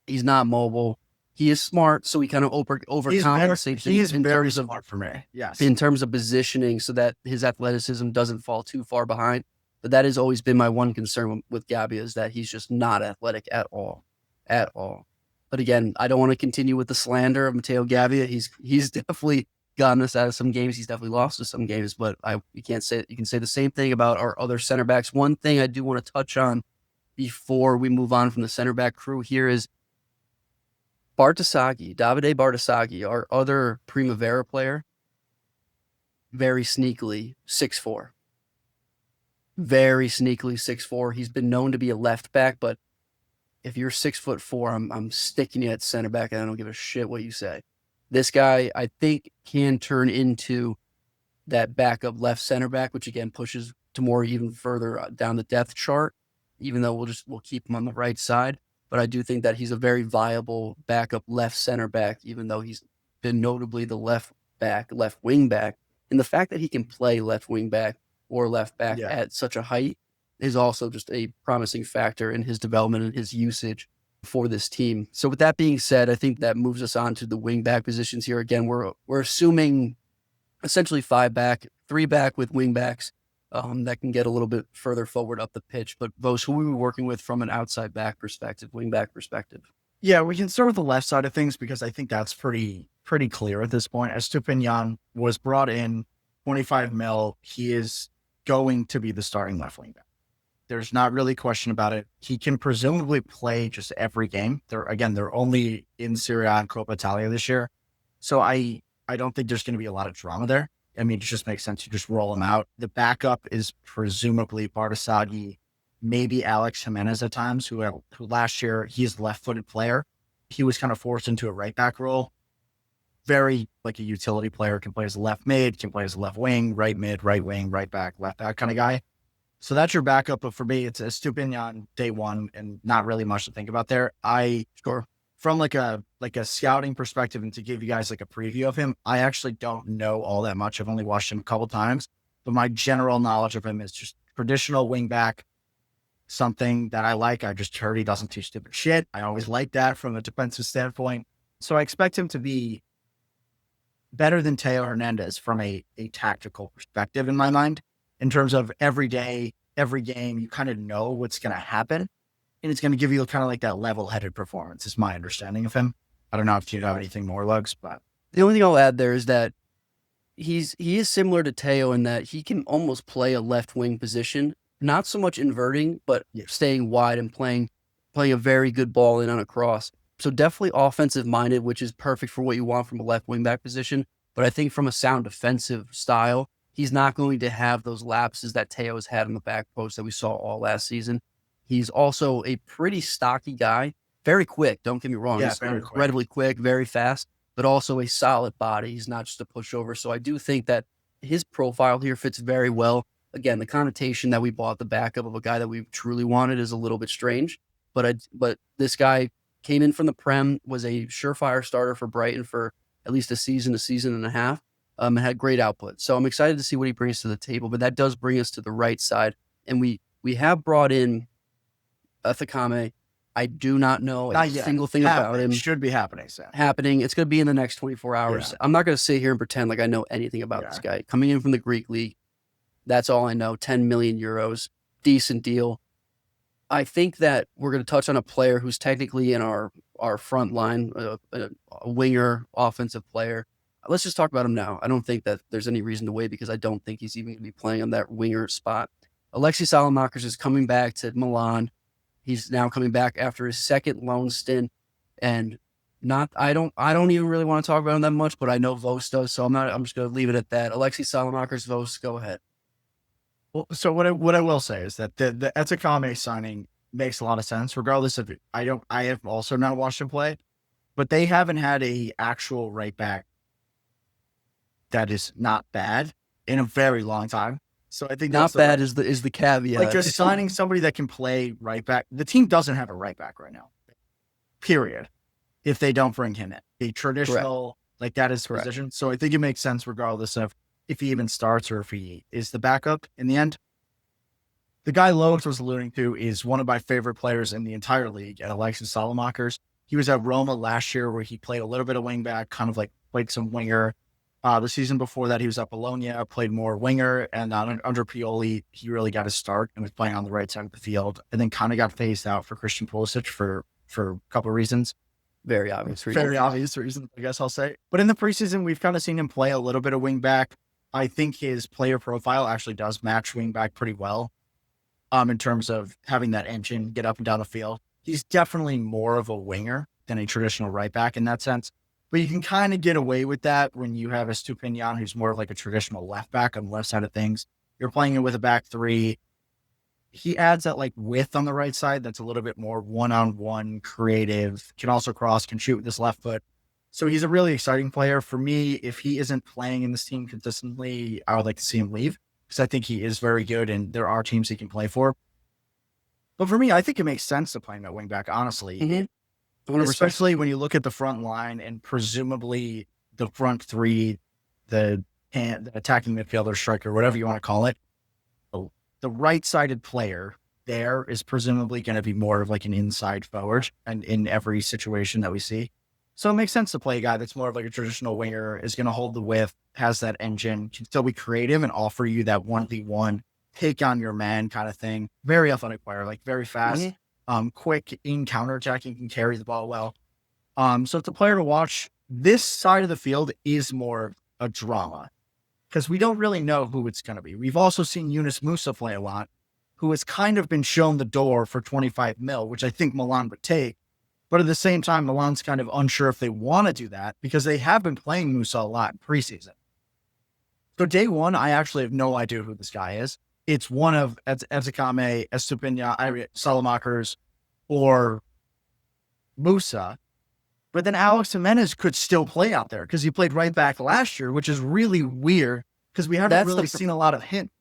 he's not mobile. He is smart, so he kind of overcompensates. He is very smart for me. Yes, in terms of positioning, so that his athleticism doesn't fall too far behind. But that has always been my one concern with Gabbia, is that he's just not athletic at all. But again, I don't want to continue with the slander of Matteo Gabbia. He's definitely gotten us out of some games. He's definitely lost us some games, but you can say the same thing about our other center backs. One thing I do want to touch on before we move on from the center back crew here is Davide Bartasaghi, our other Primavera player, very sneakily 6'4". Very sneakily 6'4". He's been known to be a left back, but if you're 6'4", I'm sticking you at center back, and I don't give a shit what you say. This guy, I think, can turn into that backup left center back, which again pushes Tomori even further down the depth chart, even though we'll keep him on the right side. But I do think that he's a very viable backup left center back, even though he's been notably the left wing back. And the fact that he can play left wing back or left back at such a height is also just a promising factor in his development and his usage for this team. So with that being said, I think that moves us on to the wing back positions here. Again, we're assuming essentially 5 back, 3 back with wing backs that can get a little bit further forward up the pitch. But Vos, who are we working with from an outside back perspective, wing back perspective? Yeah, we can start with the left side of things because I think that's pretty clear at this point. Estupiñán was brought in 25 mil. He is going to be the starting left wing back. There's not really a question about it. He can presumably play just every game. They're only in Serie A and Coppa Italia this year. So I don't think there's going to be a lot of drama there. I mean, it just makes sense to just roll him out. The backup is presumably Bartasaghi, maybe Alex Jimenez at times, who last year, he's a left-footed player. He was kind of forced into a right back role. Very like a utility player, can play as a left mid, can play as a left wing, right mid, right wing, right back, left back kind of guy. So that's your backup. But for me, it's Estupiñán day one and not really much to think about there. From like a scouting perspective and to give you guys like a preview of him, I actually don't know all that much. I've only watched him a couple times, but my general knowledge of him is just traditional wing back, something that I like. I just heard he doesn't do stupid shit. I always like that from a defensive standpoint. So I expect him to be better than Theo Hernández from a tactical perspective in my mind, in terms of every day, every game, you kind of know what's going to happen. And it's going to give you kind of like that level-headed performance is my understanding of him. I don't know if you have anything more, Lugs, but the only thing I'll add there is that he is similar to Theo in that he can almost play a left wing position, not so much inverting, but staying wide and playing a very good ball in on a cross. So definitely offensive minded, which is perfect for what you want from a left wing back position. But I think from a sound defensive style, he's not going to have those lapses that Theo has had on the back post that we saw all last season. He's also a pretty stocky guy, very quick. Don't get me wrong. Yeah, he's incredibly quick, very fast, but also a solid body. He's not just a pushover. So I do think that his profile here fits very well. Again, the connotation that we bought the backup of a guy that we truly wanted is a little bit strange, but this guy came in from the Prem, was a surefire starter for Brighton for at least a season and a half, and had great output. So I'm excited to see what he brings to the table, but that does bring us to the right side. And we have brought in Thakame. I do not know a single thing about him. Should be happening, Sam. It's going to be in the next 24 hours. Yeah. I'm not going to sit here and pretend like I know anything about this guy. Coming in from the Greek league, that's all I know. 10 million euros, decent deal. I think that we're going to touch on a player who's technically in our front line, a winger, offensive player. Let's just talk about him now. I don't think that there's any reason to wait because I don't think he's even going to be playing on that winger spot. Alexis Saelemaekers is coming back to Milan. He's now coming back after his second loan stint, and I don't even really want to talk about him that much, but I know Vos does, so I'm just going to leave it at that. Alexis Saelemaekers, Vos, go ahead. Well, so what I will say is that the Etakame signing makes a lot of sense, regardless of I have also not watched him play, but they haven't had a actual right back that is not bad in a very long time. So I think not bad is the caveat. Like just signing somebody that can play right back. The team doesn't have a right back right now. Period. If they don't bring him in, a traditional like that is position. So I think it makes sense regardless of if he even starts or if he is the backup in the end. The guy Lois was alluding to is one of my favorite players in the entire league, at Alexis Saelemaekers. He was at Roma last year where he played a little bit of wing back, kind of like played some winger. The season before that, he was at Bologna, played more winger, and under Pioli, he really got his start and was playing on the right side of the field, and then kind of got phased out for Christian Pulisic for a couple of reasons. Very obvious reasons, I guess I'll say. But in the preseason, we've kind of seen him play a little bit of wing back. I think his player profile actually does match wing back pretty well in terms of having that engine, get up and down the field. He's definitely more of a winger than a traditional right back in that sense. But you can kind of get away with that when you have Estupiñán, who's more like a traditional left back on the left side of things. You're playing it with a back three. He adds that like width on the right side that's a little bit more one-on-one creative, can also cross, can shoot with his left foot. So he's a really exciting player. For me, if he isn't playing in this team consistently, I would like to see him leave because I think he is very good and there are teams he can play for. But for me, I think it makes sense to play him at wing back, honestly. Mm-hmm. Especially when you look at the front line and presumably the front three, the attacking midfielder, striker, whatever you want to call it. the right-sided player there is presumably going to be more of like an inside forward and in every situation that we see. So it makes sense to play a guy that's more of like a traditional winger, is going to hold the width, has that engine, can still be creative and offer you that 1v1, take on your man kind of thing. Very athletic player, like very fast, quick in counterattacking, can carry the ball well. So it's a player to watch. This side of the field is more a drama because we don't really know who it's going to be. We've also seen Yunus Musa play a lot, who has kind of been shown the door for 25 mil, which I think Milan would take. But at the same time, Milan's kind of unsure if they want to do that because they have been playing Musa a lot in preseason. So day one, I actually have no idea who this guy is. It's one of Ezekiel, Estupiñán, Salamakers, or Musa. But then Alex Jimenez could still play out there because he played right back last year, which is really weird because we haven't really seen a lot of him.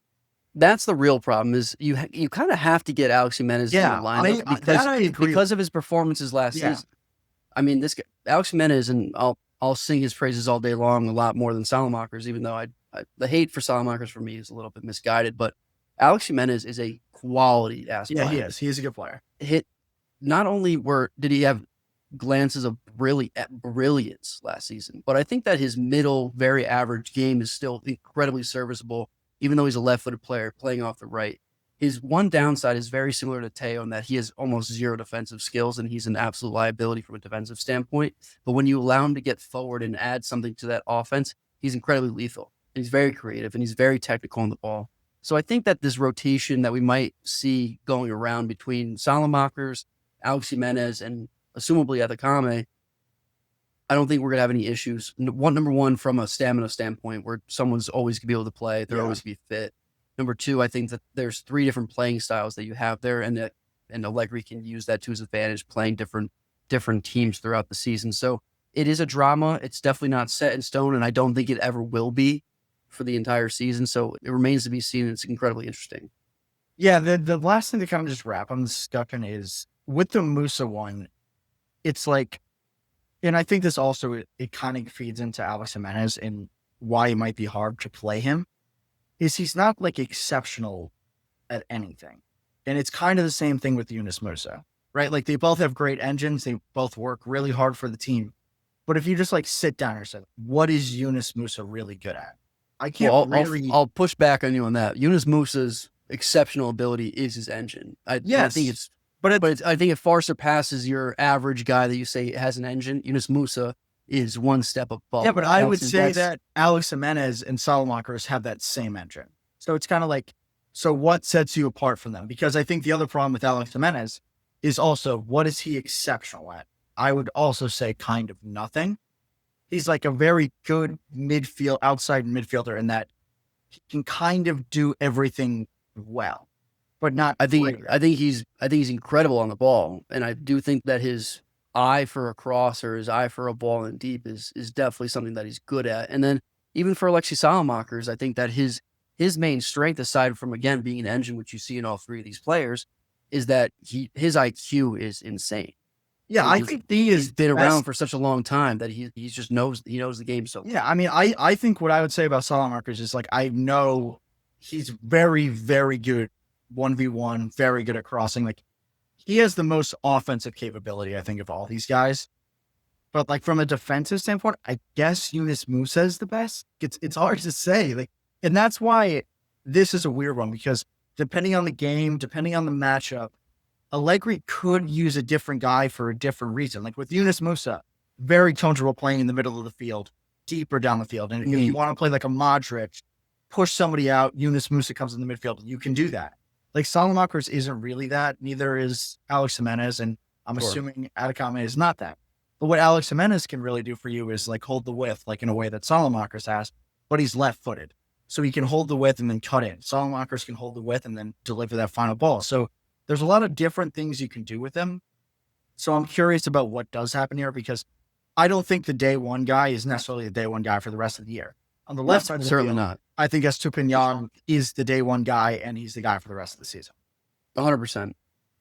That's the real problem is you kind of have to get Alex Jimenez in the lineup because of his performances last season. I mean, this guy, Alex Jimenez, and I'll sing his praises all day long a lot more than Salamakers, even though the hate for Salamakers for me is a little bit misguided. But Alex Jimenez is a quality ass player. Yeah, he is. He is a good player. Not only did he have glances of brilliance last season, but I think that his middle, very average game is still incredibly serviceable. Even though he's a left-footed player playing off the right. His one downside is very similar to Theo in that he has almost zero defensive skills and he's an absolute liability from a defensive standpoint. But when you allow him to get forward and add something to that offense, he's incredibly lethal. And he's very creative and he's very technical on the ball. So I think that this rotation that we might see going around between Salamakers, Alex Jimenez, and assumably Ezekiel, I don't think we're going to have any issues. Number one, from a stamina standpoint, where someone's always going to be able to play. They're always going to be fit. Number two, I think that there's three different playing styles that you have there, and Allegri can use that to his advantage, playing different teams throughout the season. So it is a drama. It's definitely not set in stone, and I don't think it ever will be for the entire season. So it remains to be seen. It's incredibly interesting. Yeah, the last thing to kind of just wrap on the discussion is with the Musa one, it's like, and I think this also, it kind of feeds into Alex Jimenez and why it might be hard to play him, is he's not like exceptional at anything. And it's kind of the same thing with Yunus Musa, right? Like they both have great engines. They both work really hard for the team. But if you just like sit down and say, what is Yunus Musa really good at? I can't I'll push back on you on that. Yunus Musa's exceptional ability is his engine. I think it's, I think it far surpasses your average guy that you say has an engine. Yunus Musa is one step above. Yeah, but I would say that Alex Jimenez and Salamakers have that same engine. So it's kind of like, so what sets you apart from them? Because I think the other problem with Alex Jimenez is also, what is he exceptional at? I would also say kind of nothing. He's like a very good outside midfielder in that he can kind of do everything well. But not. I think he's incredible on the ball, and I do think that his eye for a cross or his eye for a ball in deep is definitely something that he's good at. And then even for Alexis Salamakers, I think that his main strength, aside from again being an engine, which you see in all three of these players, is that his IQ is insane. Yeah, I think he's been around for such a long time that he just knows the game so well. Yeah, I mean, I think what I would say about Salamakers is like, I know he's very, very good 1v1, very good at crossing. Like he has the most offensive capability, I think, of all these guys. But like from a defensive standpoint, I guess Yunus Musa is the best. It's hard to say. Like, and that's why this is a weird one, because depending on the game, depending on the matchup, Allegri could use a different guy for a different reason. Like with Yunus Musa, very comfortable playing in the middle of the field, deeper down the field. And if you want to play like a Modric, push somebody out, Yunus Musa comes in the midfield, you can do that. Like Salamakers isn't really that. Neither is Alex Jimenez, and I'm assuming Ezekiel is not that. But what Alex Jimenez can really do for you is like hold the width, like in a way that Salamakers has, but he's left-footed. So he can hold the width and then cut in. Salamakers can hold the width and then deliver that final ball. So there's a lot of different things you can do with him. So I'm curious about what does happen here, because I don't think the day one guy is necessarily the day one guy for the rest of the year. On the left side of the certainly field, not. I think Estupiñán is the day one guy, and he's the guy for the rest of the season. 100%.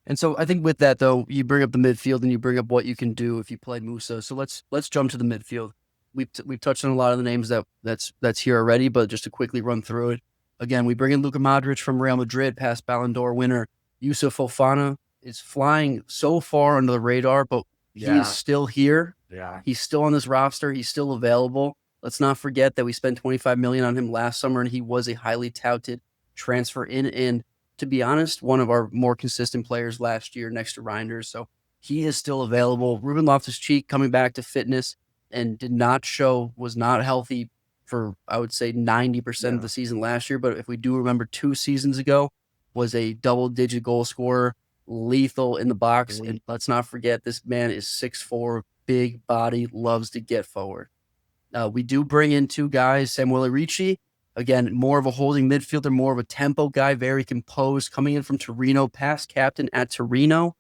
And so I think with that, though, you bring up the midfield and you bring up what you can do if you play Musa. So let's jump to the midfield. We've touched on a lot of the names that's here already, but just to quickly run through it. Again, we bring in Luka Modric from Real Madrid, past Ballon d'Or winner. Yusuf Fofana is flying so far under the radar, but he is still here. Yeah. He's still on this roster. He's still available. Let's not forget that we spent $25 million on him last summer, and he was a highly touted transfer in. And to be honest, one of our more consistent players last year next to Reijnders. So he is still available. Ruben Loftus-Cheek coming back to fitness and was not healthy for, I would say, 90% of the season last year. But if we do remember 2 seasons ago, was a double-digit goal scorer, lethal in the box. And let's not forget, this man is 6'4", big body, loves to get forward. We do bring in 2 guys, Samuele Ricci, again, more of a holding midfielder, more of a tempo guy, very composed, coming in from Torino, past captain at Torino.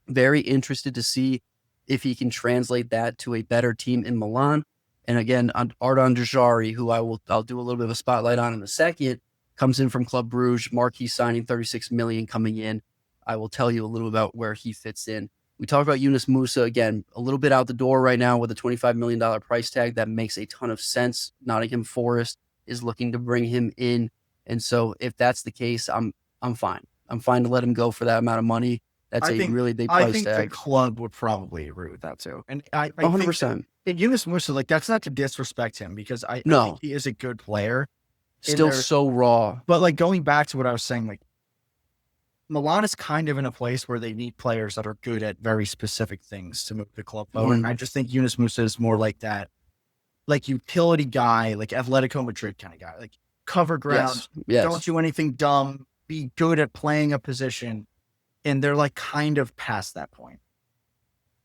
Very interested to see if he can translate that to a better team in Milan. And again, Ardon Jashari, who I'll do a little bit of a spotlight on in a second, comes in from Club Brugge, marquee signing, 36 million coming in. I will tell you a little about where he fits in. We talked about Yunus Musa, again, a little bit out the door right now with a $25 million price tag. That makes a ton of sense. Nottingham Forest is looking to bring him in. And so if that's the case, I'm fine. I'm fine to let him go for that amount of money. That's really big price tag. I think the club would probably agree with that too. And I 100%. And Yunus Musa, like, that's not to disrespect him, because I think he is a good player. Still so raw. But like, going back to what I was saying, like, Milan is kind of in a place where they need players that are good at very specific things to move the club forward. And I just think Yunus Musa is more like that, like, utility guy, like Atletico Madrid kind of guy, like, cover ground, don't do anything dumb, be good at playing a position. And they're like kind of past that point.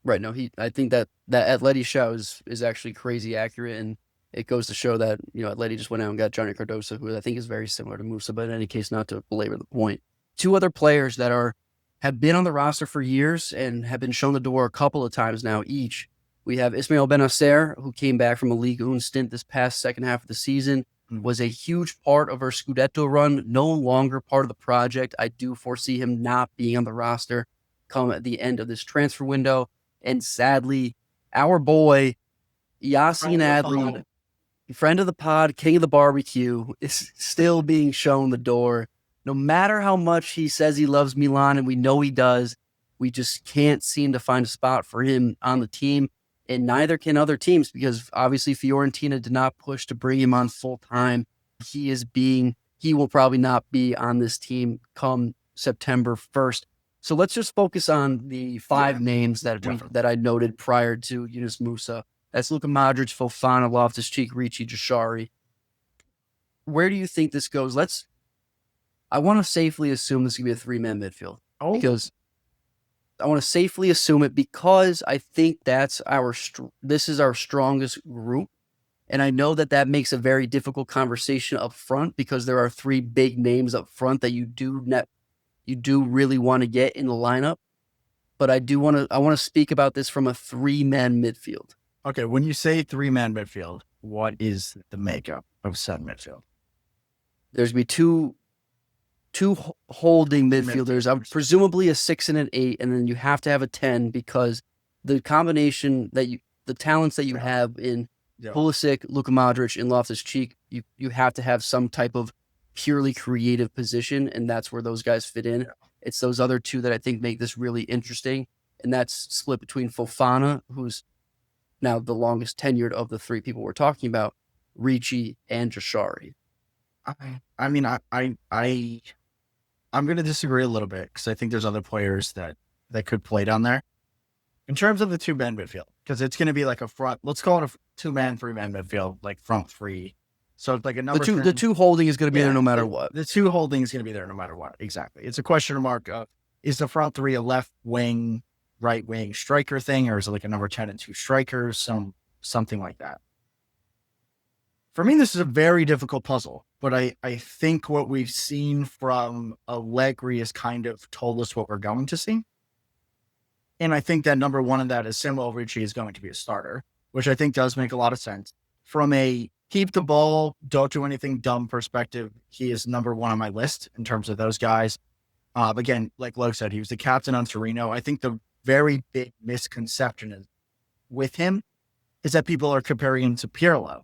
Right. No, I think that Atleti show is actually crazy accurate. And it goes to show that, Atleti just went out and got Johnny Cardoso, who I think is very similar to Musa, but in any case, not to belabor the point. 2 other players that have been on the roster for years and have been shown the door a couple of times now each. We have Ismail Benacer, who came back from a Ligue 1 stint this past second half of the season, was a huge part of our Scudetto run, no longer part of the project. I do foresee him not being on the roster come at the end of this transfer window. And sadly, our boy, Yassine Adli, friend of the pod, king of the barbecue, is still being shown the door. No matter how much he says he loves Milan, and we know he does, we just can't seem to find a spot for him on the team. And neither can other teams, because obviously Fiorentina did not push to bring him on full time. He will probably not be on this team come September 1st. So let's just focus on the 5 names that I noted prior to Yunus Musa. That's Luka Modric, Fofana, Loftus-Cheek, Ricci, Jashari. Where do you think this goes? I want to safely assume this is going to be a 3-man midfield. Because I want to safely assume it, because I think this is our strongest group. And I know that makes a very difficult conversation up front, because there are 3 big names up front that you do really want to get in the lineup. But I want to speak about this from a 3-man midfield. Okay, when you say 3-man midfield, what is the makeup of said midfield? There's going to be two holding midfielders, presumably a 6 and an 8, and then you have to have a 10, because the combination the talents that you have in Pulisic, Luka Modric, and Loftus-Cheek, you have to have some type of purely creative position, and that's where those guys fit in. It's those other 2 that I think make this really interesting, and that's split between Fofana, who's now the longest tenured of the 3 people we're talking about, Ricci, and Jashari. I mean, I'm going to disagree a little bit, because I think there's other players that could play down there. In terms of the 2-man midfield, because it's going to be like a front, let's call it a 2-man, 3-man midfield, like front 3. So it's like a number. The two holding is going to be there no matter what. The 2 holding is going to be there no matter what. Exactly. It's a question mark of, is the front 3 a left wing, right wing striker thing, or is it like a number 10 and 2 strikers, something like that? For me, this is a very difficult puzzle, but I think what we've seen from Allegri has kind of told us what we're going to see. And I think that number 1 of that is Samuele Ricci is going to be a starter, which I think does make a lot of sense. From a keep the ball, don't do anything dumb perspective, he is number 1 on my list in terms of those guys. Again, like Log said, he was the captain on Torino. I think the very big misconception with him is that people are comparing him to Pirlo.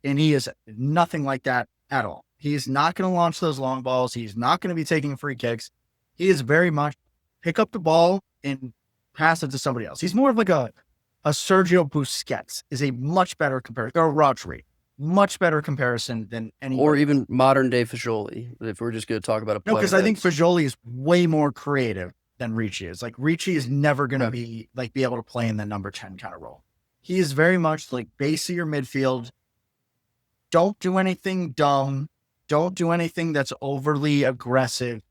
And he is nothing like that at all. He's not going to launch those long balls. He's not going to be taking free kicks. He is very much pick up the ball and pass it to somebody else. He's more of like a Sergio Busquets is a much better comparison, or Rodri, much better comparison than any. Or even modern day Fajoli, if we're just going to talk about a player. No, because I think Fajoli is way more creative than Ricci is. Like Ricci is never going to be able to play in the number 10 kind of role. He is very much like base of your midfield. Don't do anything dumb. Don't do anything that's overly aggressive.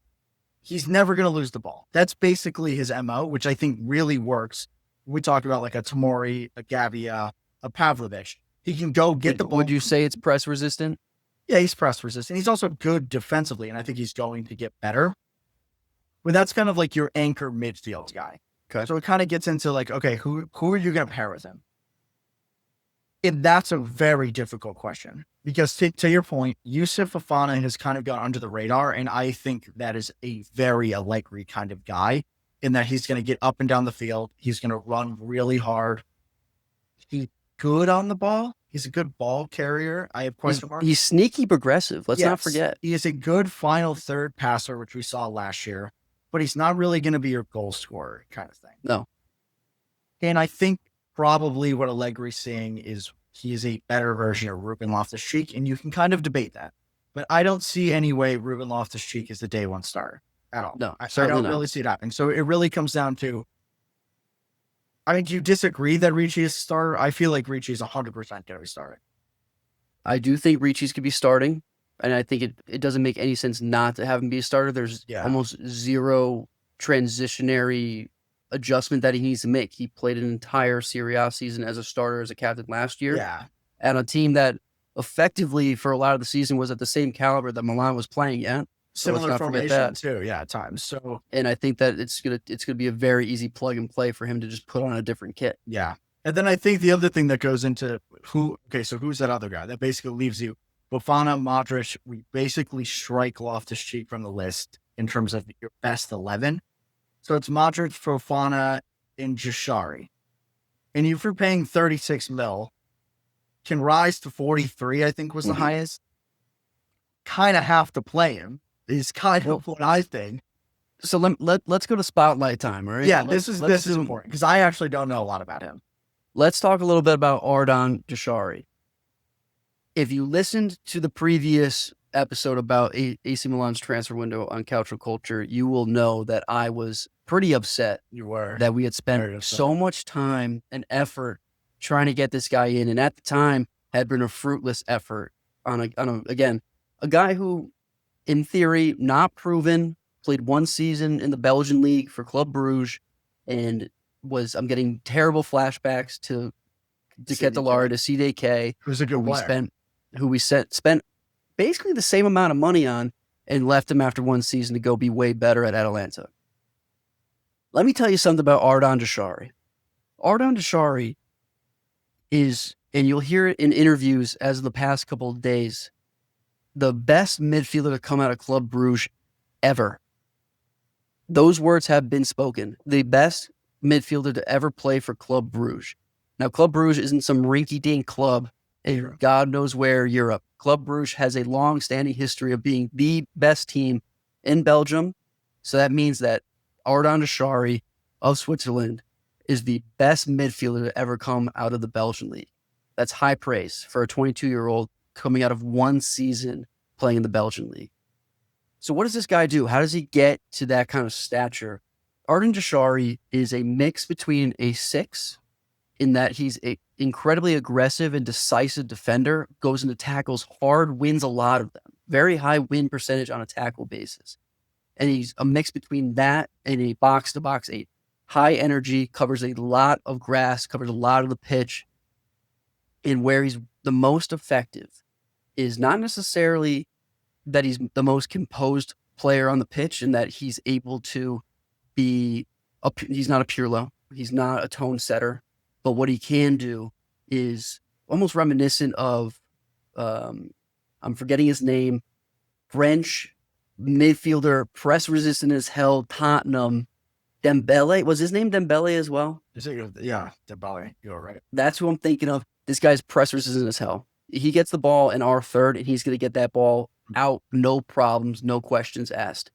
He's never going to lose the ball. That's basically his MO, which I think really works. We talked about like a Tomori, a Gavia, a Pavlovic. He can go get the ball. Would you say it's press resistant? Yeah, he's press resistant. He's also good defensively, and I think he's going to get better. But that's kind of like your anchor midfield guy. Okay. So it kind of gets into like, okay, who are you going to pair with him? And that's a very difficult question because to your point, Yusuf Fofana has kind of gone under the radar. And I think that is a very Allegri kind of guy in that he's going to get up and down the field. He's going to run really hard. He's good on the ball. He's a good ball carrier. I have question marks. He's sneaky progressive. Let's not forget. He is a good final third passer, which we saw last year, but he's not really going to be your goal scorer kind of thing. No. And I think probably what Allegri's seeing is he is a better version of Ruben Loftus-Cheek, and you can kind of debate that. But I don't see any way Ruben Loftus-Cheek is the day one starter at all. No, I certainly don't really see it happening. So it really comes down to, I mean, do you disagree that Ricci is a starter? I feel like Ricci is 100% going to be starting. I do think Ricci's could be starting, and I think it doesn't make any sense not to have him be a starter. There's almost zero transitionary adjustment that he needs to make. He played an entire Serie A season as a starter, as a captain last year. Yeah. And a team that effectively for a lot of the season was at the same caliber that Milan was playing at. Similar formation too, at times. So, and I think that it's gonna be a very easy plug and play for him to just put on a different kit. Yeah. And then I think the other thing that goes into so who's that other guy? That basically leaves you Fofana, Modric. We basically strike Loftus-Cheek from the list in terms of your best 11. So it's Modric, Fofana, and Jashari. And if you're paying 36 mil, can rise to 43, I think was the highest. Kind of have to play him. Is kind of what I think. So let's go to spotlight time, all right? Yeah, this is important because I actually don't know a lot about him. Let's talk a little bit about Ardon Jashari. If you listened to the previous episode about AC Milan's transfer window on Calcio Culture, you will know that I was pretty upset. You were. That we had spent so much time and effort trying to get this guy in, and at the time had been a fruitless effort on a guy who, in theory, not proven, played one season in the Belgian league for Club Brugge, and I'm getting terrible flashbacks to Ketelaere, to CDK, who's a good player. Who we spent basically the same amount of money on and left him after one season to go be way better at Atalanta. Let me tell you something about Ardon Jashari. Ardon Jashari is, and you'll hear it in interviews as of the past couple of days, the best midfielder to come out of Club Brugge ever. Those words have been spoken. The best midfielder to ever play for Club Brugge. Now, Club Brugge isn't some rinky-dink club in God knows where Europe. Club Brugge has a long-standing history of being the best team in Belgium. So that means that Ardon Jashari of Switzerland is the best midfielder to ever come out of the Belgian league. That's high praise for a 22-year-old coming out of one season playing in the Belgian league. So what does this guy do? How does he get to that kind of stature? Ardon Jashari is a mix between a 6, in that he's an incredibly aggressive and decisive defender, goes into tackles hard, wins a lot of them. Very high win percentage on a tackle basis. And he's a mix between that and a box-to-box 8. High energy, covers a lot of grass, covers a lot of the pitch. And where he's the most effective is not necessarily that he's the most composed player on the pitch and that he's able to be, he's not a Pirlo, he's not a tone setter, but what he can do is almost reminiscent of, I'm forgetting his name, French midfielder, press resistant as hell, Tottenham, Dembele. Was his name Dembele as well? Yeah, Dembele. You're right. That's who I'm thinking of. This guy's press resistant as hell. He gets the ball in our third, and he's going to get that ball out, no problems, no questions asked.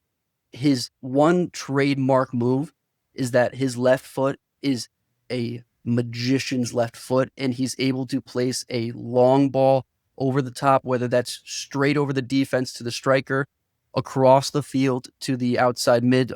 His one trademark move is that his left foot is a magician's left foot, and he's able to place a long ball over the top, whether that's straight over the defense to the striker, across the field to the outside mid,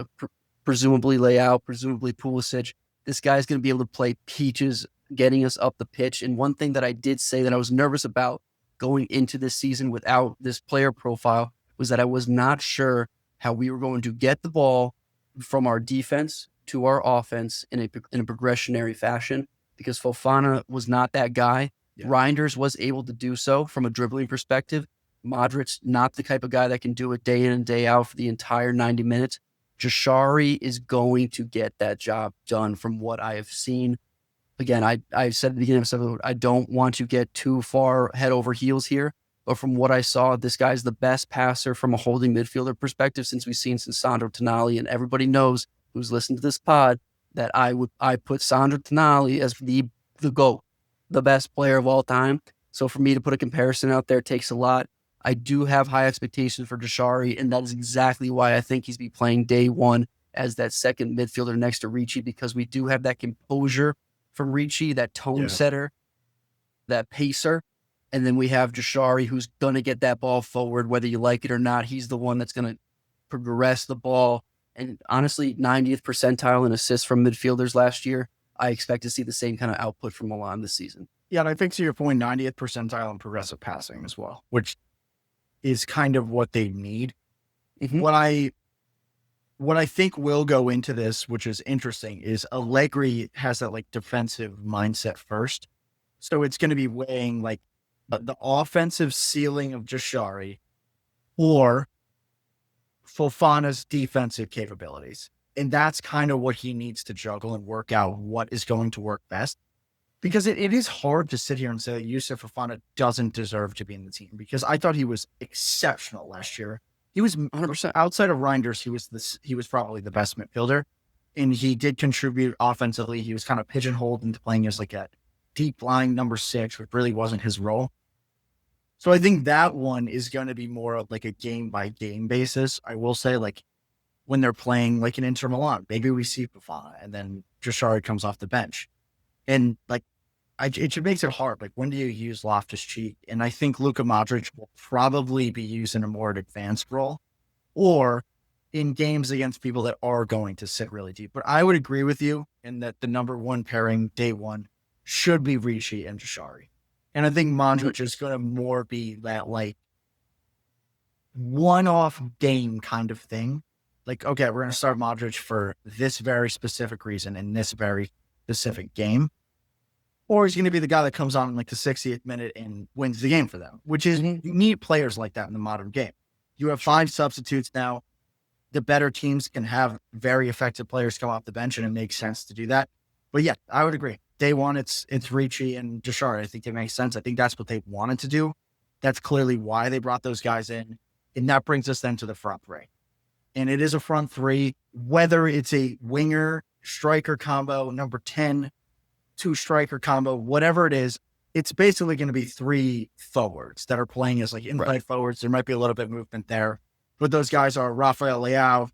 presumably Leão, presumably Pulisic. This guy's going to be able to play peaches, getting us up the pitch. And one thing that I did say that I was nervous about going into this season without this player profile was that I was not sure how we were going to get the ball from our defense to our offense in a progressionary fashion, because Fofana was not that guy. Yeah. Reijnders was able to do so from a dribbling perspective. Modric, not the type of guy that can do it day in and day out for the entire 90 minutes. Jashari is going to get that job done from what I have seen. Again, I said at the beginning of the episode, I don't want to get too far head over heels here, but from what I saw, this guy's the best passer from a holding midfielder perspective since we've seen Sandro Tonali, and everybody knows who's listened to this pod that I put Sandro Tonali as the GOAT, the best player of all time. So for me to put a comparison out there takes a lot. I do have high expectations for Jashari, and that is exactly why I think he's be playing day one as that second midfielder next to Ricci, because we do have that composure from Ricci, that tone setter, that pacer. And then we have Jashari, who's going to get that ball forward, whether you like it or not. He's the one that's going to progress the ball. And honestly, 90th percentile in assists from midfielders last year. I expect to see the same kind of output from Milan this season. Yeah, and I think to your point, 90th percentile in progressive passing as well, which is kind of what they need. Mm-hmm. What I think will go into this, which is interesting, is Allegri has that like defensive mindset first. So it's going to be weighing like the offensive ceiling of Jashari or Fofana's defensive capabilities. And that's kind of what he needs to juggle and work out what is going to work best. Because it is hard to sit here and say that Youssouf Fofana doesn't deserve to be in the team, because I thought he was exceptional last year. He was 100% outside of Reijnders. He was probably the best midfielder, and he did contribute offensively. He was kind of pigeonholed into playing as like a deep lying number 6, which really wasn't his role. So I think that one is going to be more of like a game by game basis. I will say, like when they're playing like an Inter Milan, maybe we see Fofana and then Jashari comes off the bench. And like, it makes it hard. Like, when do you use Loftus-Cheek? And I think Luka Modric will probably be used in a more advanced role, or in games against people that are going to sit really deep. But I would agree with you in that the number one pairing day one should be Ricci and Jashari. And I think Modric is going to more be that like one-off game kind of thing. Like, okay, we're going to start Modric for this very specific reason in this very specific game. Or he's going to be the guy that comes on in like the 60th minute and wins the game for them, which is, you need players like that in the modern game. You have 5 substitutes now. The better teams can have very effective players come off the bench, and it makes sense to do that. But yeah, I would agree. Day one, it's Ricci and Jashari. I think it makes sense. I think that's what they wanted to do. That's clearly why they brought those guys in. And that brings us then to the front three. And it is a front three, whether it's a winger, striker combo, number 10, 2 striker combo, whatever it is, it's basically going to be 3 forwards that are playing as like inside forwards. There might be a little bit of movement there, but those guys are Rafael Leão,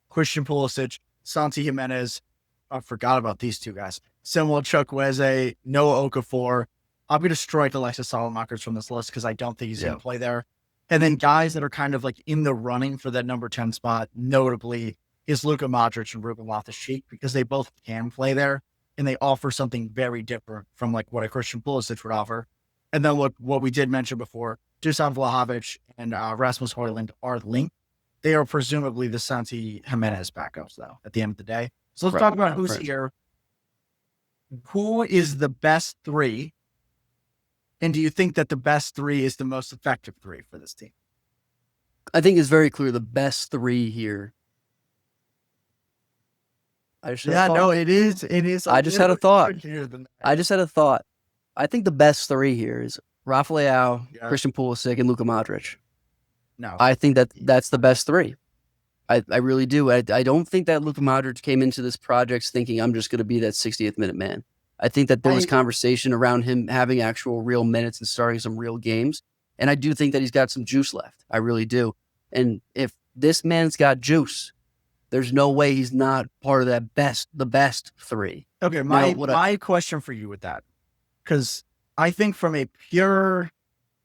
Christian Pulisic, Santi Jimenez. I forgot about these 2 guys. Samuel Chukwueze, Noah Okafor. I'm going to strike Alexis Salamakers from this list because I don't think he's going to play there. And then guys that are kind of like in the running for that number 10 spot, notably, is Luka Modric and Ruben Loftus-Cheek, because they both can play there. And they offer something very different from like what a Christian Pulisic would offer. And then look, what we did mention before, Dušan Vlahović and Rasmus Højlund are linked. They are presumably the Santi Jimenez backups, though, at the end of the day. So let's talk about who's here. Who is the best 3? And do you think that the best 3 is the most effective 3 for this team? I think it's very clear the best 3 here. It is. It is. I just had a thought. I think the best 3 here is Rafael Leão, Christian Pulisic, and Luka Modric. No, I think that's the best 3. I really do. I don't think that Luka Modric came into this project thinking I'm just going to be that 60th minute man. I think that there was conversation around him having actual real minutes and starting some real games. And I do think that he's got some juice left. I really do. And if this man's got juice, there's no way he's not part of the best three. Okay, my question for you with that, because I think from a pure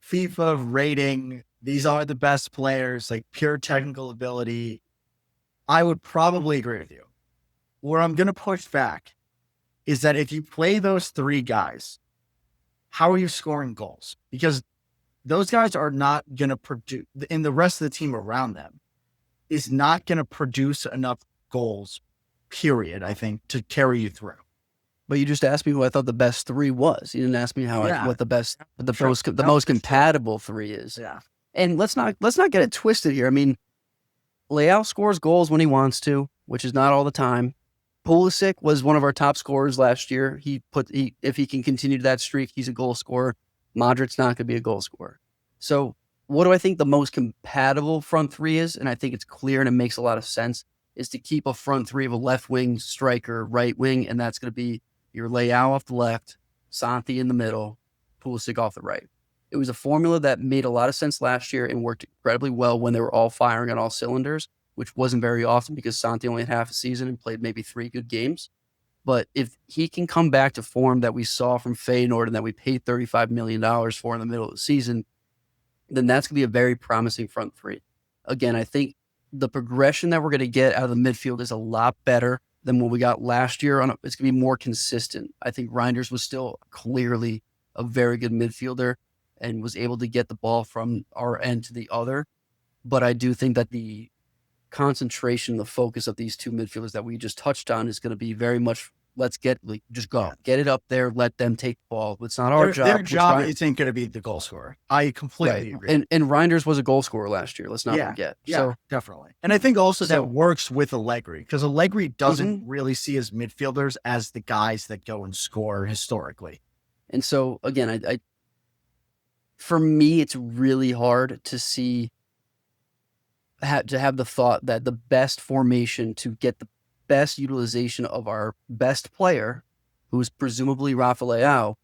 FIFA rating, these are the best players, like pure technical ability, I would probably agree with you. Where I'm going to push back is that if you play those three guys, how are you scoring goals? Because those guys are not going to produce, and the rest of the team around them is not going to produce enough goals, period, I think, to carry you through. But you just asked me who I thought the best three was. You didn't ask me what the most compatible three is. Yeah. And let's not get it twisted here. I mean, Leão scores goals when he wants to, which is not all the time. Pulisic was one of our top scorers last year. If he can continue that streak, he's a goal scorer. Modric's not going to be a goal scorer. So what do I think the most compatible front three is? And I think it's clear and it makes a lot of sense, is to keep a front three of a left wing striker, right wing, and that's going to be your Leão off the left, Santi in the middle, Pulisic off the right. It was a formula that made a lot of sense last year and worked incredibly well when they were all firing on all cylinders, which wasn't very often because Santi only had half a season and played maybe 3 good games. But if he can come back to form that we saw from Feyenoord and that we paid $35 million for in the middle of the season, then that's going to be a very promising front three. Again, I think the progression that we're going to get out of the midfield is a lot better than what we got last year. It's going to be more consistent. I think Reijnders was still clearly a very good midfielder and was able to get the ball from our end to the other. But I do think that the concentration, the focus of these two midfielders that we just touched on is going to be very much, just go. Get it up there, let them take the ball. It's not our job. Their job isn't going to be the goal scorer. I completely agree. And Reijnders was a goal scorer last year. Let's not forget. Yeah, so, definitely. And I think also that works with Allegri, because Allegri doesn't really see his midfielders as the guys that go and score historically. And so, again, I for me, it's really hard to see, to have the thought that the best formation to get the best utilization of our best player, who's presumably Rafael Leão,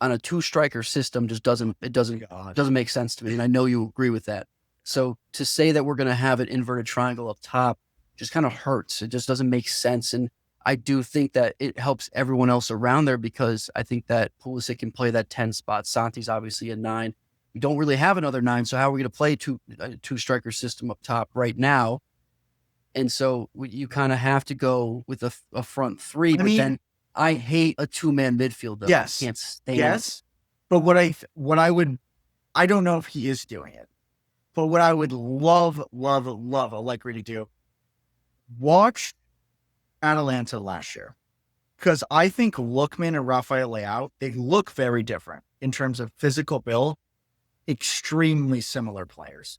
on a 2-striker system just doesn't make sense to me. And I know you agree with that. So to say that we're going to have an inverted triangle up top just kind of hurts. It just doesn't make sense. And I do think that it helps everyone else around there, because I think that Pulisic can play that 10 spot. Santi's obviously a 9. We don't really have another 9, so how are we going to play a 2-striker system up top right now? And so you kind of have to go with a front three. Then I hate a 2-man midfield, though. Yes. I can't stand it. But I don't know if he is doing it, but what I would love Allegri to do, watch Atalanta last year. Because I think Lookman and Rafael Leão, they look very different in terms of physical build, extremely similar players.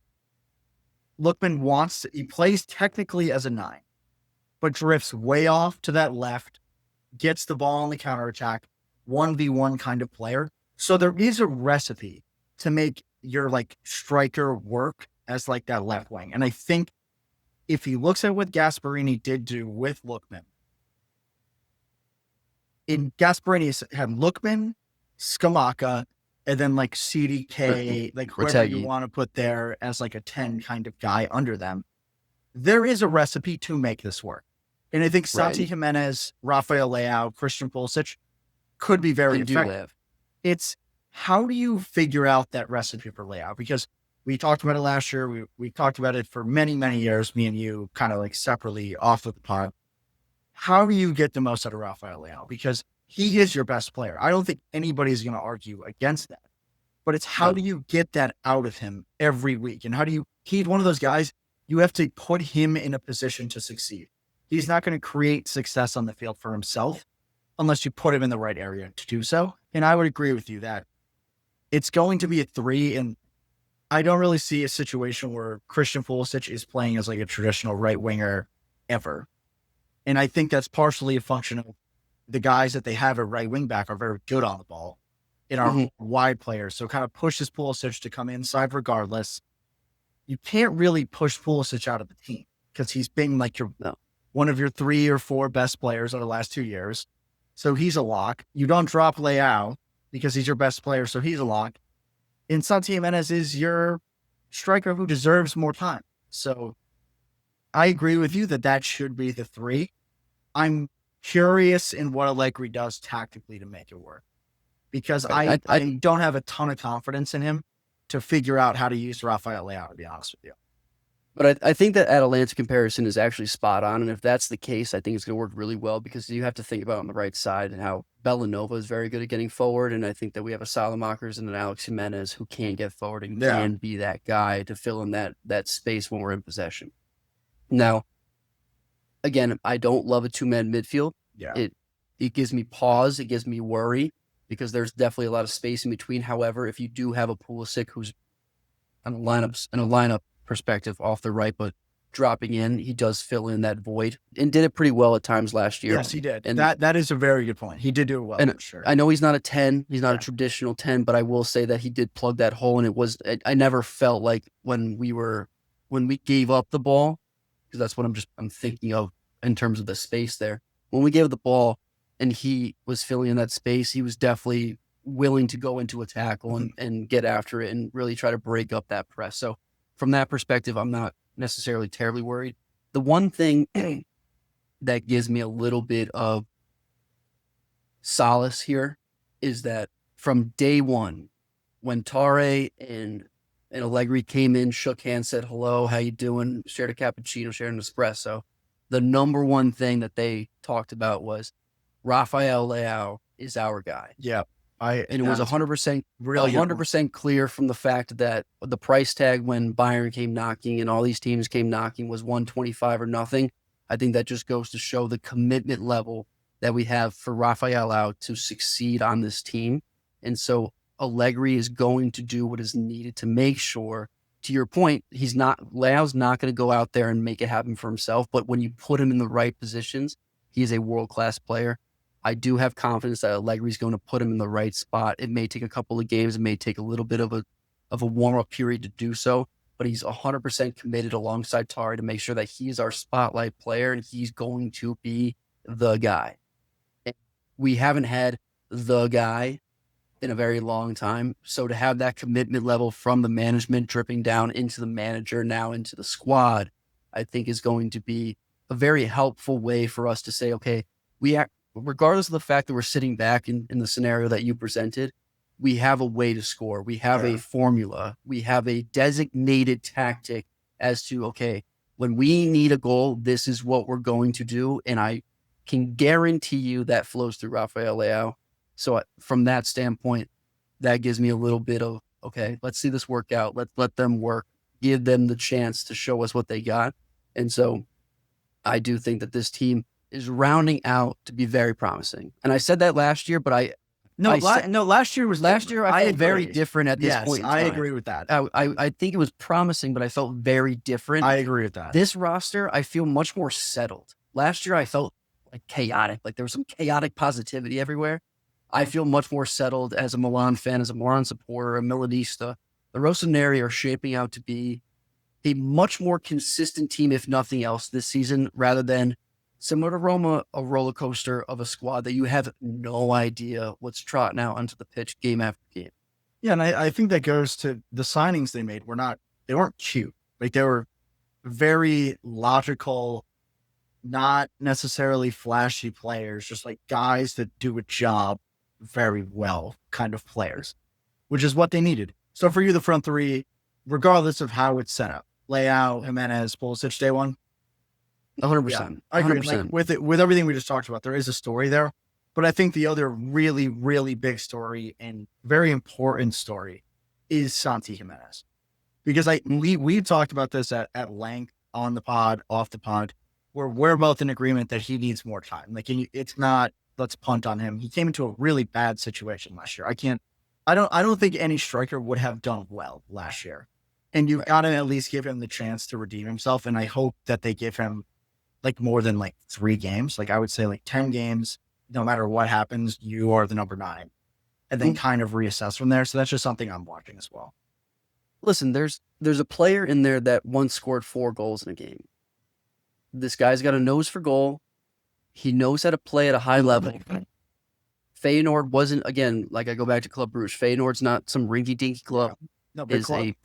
Lookman he plays technically as a 9, but drifts way off to that left, gets the ball on the counterattack, 1v1 kind of player. So there is a recipe to make your striker work as that left wing. And I think if he looks at what Gasperini did do with Lookman, Gasperini had Lookman, Scamacca, and then CDK, whoever you want to put there as a 10 kind of guy under them. There is a recipe to make this work. And I think Santi Jimenez, Rafael Leão, Christian Pulisic could be very effective. It's how do you figure out that recipe for Leão? Because we talked about it last year. We talked about it for many, many years, me and you kind of separately off of the pod. How do you get the most out of Rafael Leão? Because he is your best player. I don't think anybody's going to argue against that. But it's how do you get that out of him every week? And he's one of those guys, you have to put him in a position to succeed. He's not going to create success on the field for himself unless you put him in the right area to do so. And I would agree with you that it's going to be a 3. And I don't really see a situation where Christian Pulisic is playing as a traditional right winger ever. And I think that's partially a function of the guys that they have at right wing back are very good on the ball and are wide players. So it kind of pushes Pulisic to come inside regardless. You can't really push Pulisic out of the team because he's been one of your 3 or 4 best players over the last 2 years. So he's a lock. You don't drop Leão because he's your best player. So he's a lock. And Santi Jimenez is your striker who deserves more time. So I agree with you that should be the 3. I'm curious in what Allegri does tactically to make it work. Because I don't have a ton of confidence in him to figure out how to use Rafael Leão, to be honest with you. But I think that Atalanta comparison is actually spot on. And if that's the case, I think it's going to work really well because you have to think about on the right side and how Bellanova is very good at getting forward. And I think that we have a Salamakers and an Alex Jimenez who can get forward and can be that guy to fill in that space when we're in possession. Now, again, I don't love a 2-man midfield. Yeah. It gives me pause. It gives me worry because there's definitely a lot of space in between. However, if you do have a Pulisic who's on a lineup perspective off the right, but dropping in, he does fill in that void and did it pretty well at times last year. Yes, he did. And that is a very good point. He did do it well, for sure. I know he's not a 10. He's not a traditional 10, but I will say that he did plug that hole. And I never felt like when we gave up the ball, because that's what I'm thinking of in terms of the space there. When we gave the ball and he was filling in that space, he was definitely willing to go into a tackle and get after it and really try to break up that press. So from that perspective, I'm not necessarily terribly worried. The one thing that gives me a little bit of solace here is that from day one, when Tare and Allegri came in, shook hands, said hello, how you doing, shared a cappuccino, shared an espresso, the number one thing that they talked about was Rafael Leão is our guy. Yeah. And it was 100% clear from the fact that the price tag when Bayern came knocking and all these teams came knocking was 125 or nothing. I think that just goes to show the commitment level that we have for Rafael Leão to succeed on this team. And so Allegri is going to do what is needed to make sure, to your point, Leao's not going to go out there and make it happen for himself. But when you put him in the right positions, he is a world-class player. I do have confidence that Allegri is going to put him in the right spot. It may take a couple of games. It may take a little bit of a warm-up period to do so, but he's 100% committed alongside Tari to make sure that he's our spotlight player and he's going to be the guy. We haven't had the guy in a very long time. So to have that commitment level from the management dripping down into the manager, now into the squad, I think is going to be a very helpful way for us to say, okay, regardless of the fact that we're sitting back in the scenario that you presented, we have a way to score. We have a formula. We have a designated tactic as to, okay, when we need a goal, this is what we're going to do. And I can guarantee you that flows through Rafael Leão. So from that standpoint, that gives me a little bit of, okay, let's see this work out. Let them work, give them the chance to show us what they got. And so I do think that this team is rounding out to be very promising. And I said that last year, but last year I felt very different at this point in time. I agree with that. I think it was promising, but I felt very different. I agree with that. This roster, I feel much more settled. Last year, I felt like chaotic. Like there was some chaotic positivity everywhere. I feel much more settled as a Milan fan, as a Milan supporter, a Milanista. The Rossoneri are shaping out to be a much more consistent team, if nothing else, this season, rather than similar to Roma, a roller coaster of a squad that you have no idea what's trotting out onto the pitch game after game. Yeah, and I think that goes to the signings they made. They weren't cute. Like they were very logical, not necessarily flashy players, just like guys that do a job very well kind of players, which is what they needed. So for you, the front three, regardless of how it's set up, Leão, Jimenez, Pulisic, day one. 100%. Yeah, I agree. 100%. Like with everything we just talked about, there is a story there. But I think the other really, really big story and very important story is Santi Jimenez. Because we talked about this at length on the pod, off the pod, where we're both in agreement that he needs more time. Like it's not, let's punt on him. He came into a really bad situation last year. I don't think any striker would have done well last year. And you've got to at least give him the chance to redeem himself. And I hope that they give him like more than like 3 games. Like I would say like 10 games, no matter what happens, you are the number 9 and then kind of reassess from there. So that's just something I'm watching as well. Listen, there's a player in there that once scored 4 goals in a game. This guy's got a nose for goal. He knows how to play at a high level. Feyenoord wasn't, again, like I go back to Club Brugge. Feyenoord's not some rinky-dinky club. No, big Is club. a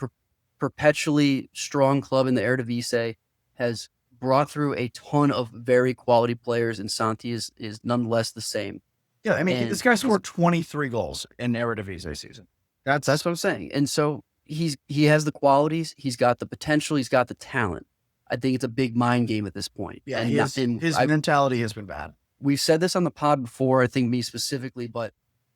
perpetually strong club in the Eredivisie, has brought through a ton of very quality players, and Santi is nonetheless the same. Yeah, I mean, And this guy scored 23 goals in Eredivisie season. That's what I'm saying. And so he has the qualities, he's got the potential, he's got the talent. I think it's a big mind game at this point. Yeah, and his mentality has been bad. We've said this on the pod before, I think me specifically, but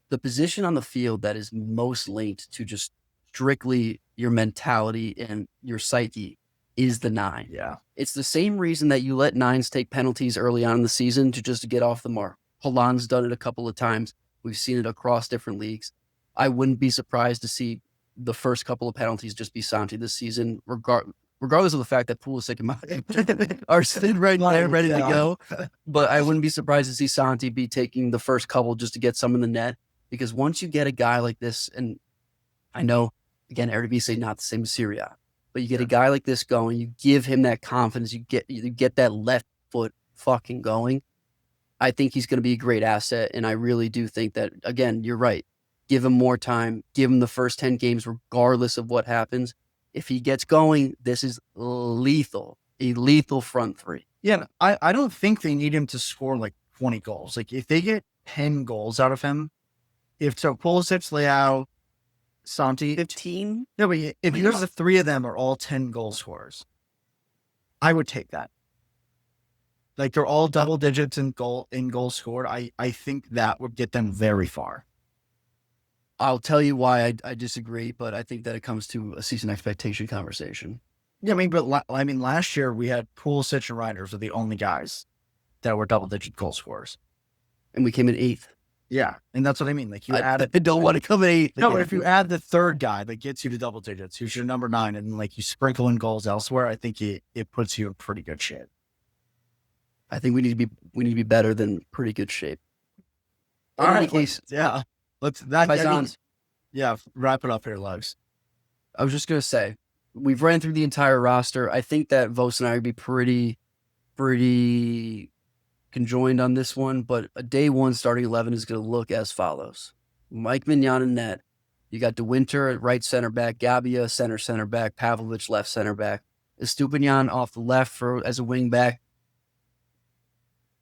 the position on the field that is most linked to just strictly your mentality and your psyche is the 9. Yeah. It's the same reason that you let 9s take penalties early on in the season to just to get off the mark. Holland's done it a couple of times. We've seen it across different leagues. I wouldn't be surprised to see the first couple of penalties just be Santi this season, regardless of the fact that Pulisic and Maignan are sitting right there ready to go. But I wouldn't be surprised to see Santi be taking the first couple just to get some in the net. Because once you get a guy like this, and I know, again, Eredivisie not the same as Serie A, but you get a guy like this going, you give him that confidence, you get that left foot fucking going. I think he's going to be a great asset, and I really do think that, again, you're right. Give him more time. Give him the first 10 games regardless of what happens. If he gets going, this is lethal. A lethal front 3. Yeah, I don't think they need him to score like 20 goals. Like, if they get 10 goals out of him, Pulisic, Leão, Santi, 15? No, but if you have the 3 of them are all 10 goal scorers, I would take that. Like, they're all double digits in goals scored. I think that would get them very far. I'll tell you why I disagree, but I think that it comes to a season expectation conversation. Yeah, I mean, last year we had Pulisic and Reijnders were the only guys that were double-digit goal scorers, and we came in 8th. Yeah, and that's what I mean. Like, I don't want to come in 8th. No, but if you add the 3rd guy that gets you to double digits, who's your number 9, and like you sprinkle in goals elsewhere, I think it puts you in pretty good shape. I think we need to be better than pretty good shape. In any case, yeah. Paisans. Wrap it up here, Lugs. I was just going to say, we've ran through the entire roster. I think that Vos and I would be pretty conjoined on this one, but a day 1 starting 11 is going to look as follows. Mike Maignan in net. You got De Winter at right center back, Gabia center back, Pavlović left center back, Estupiñán off the left as a wing back.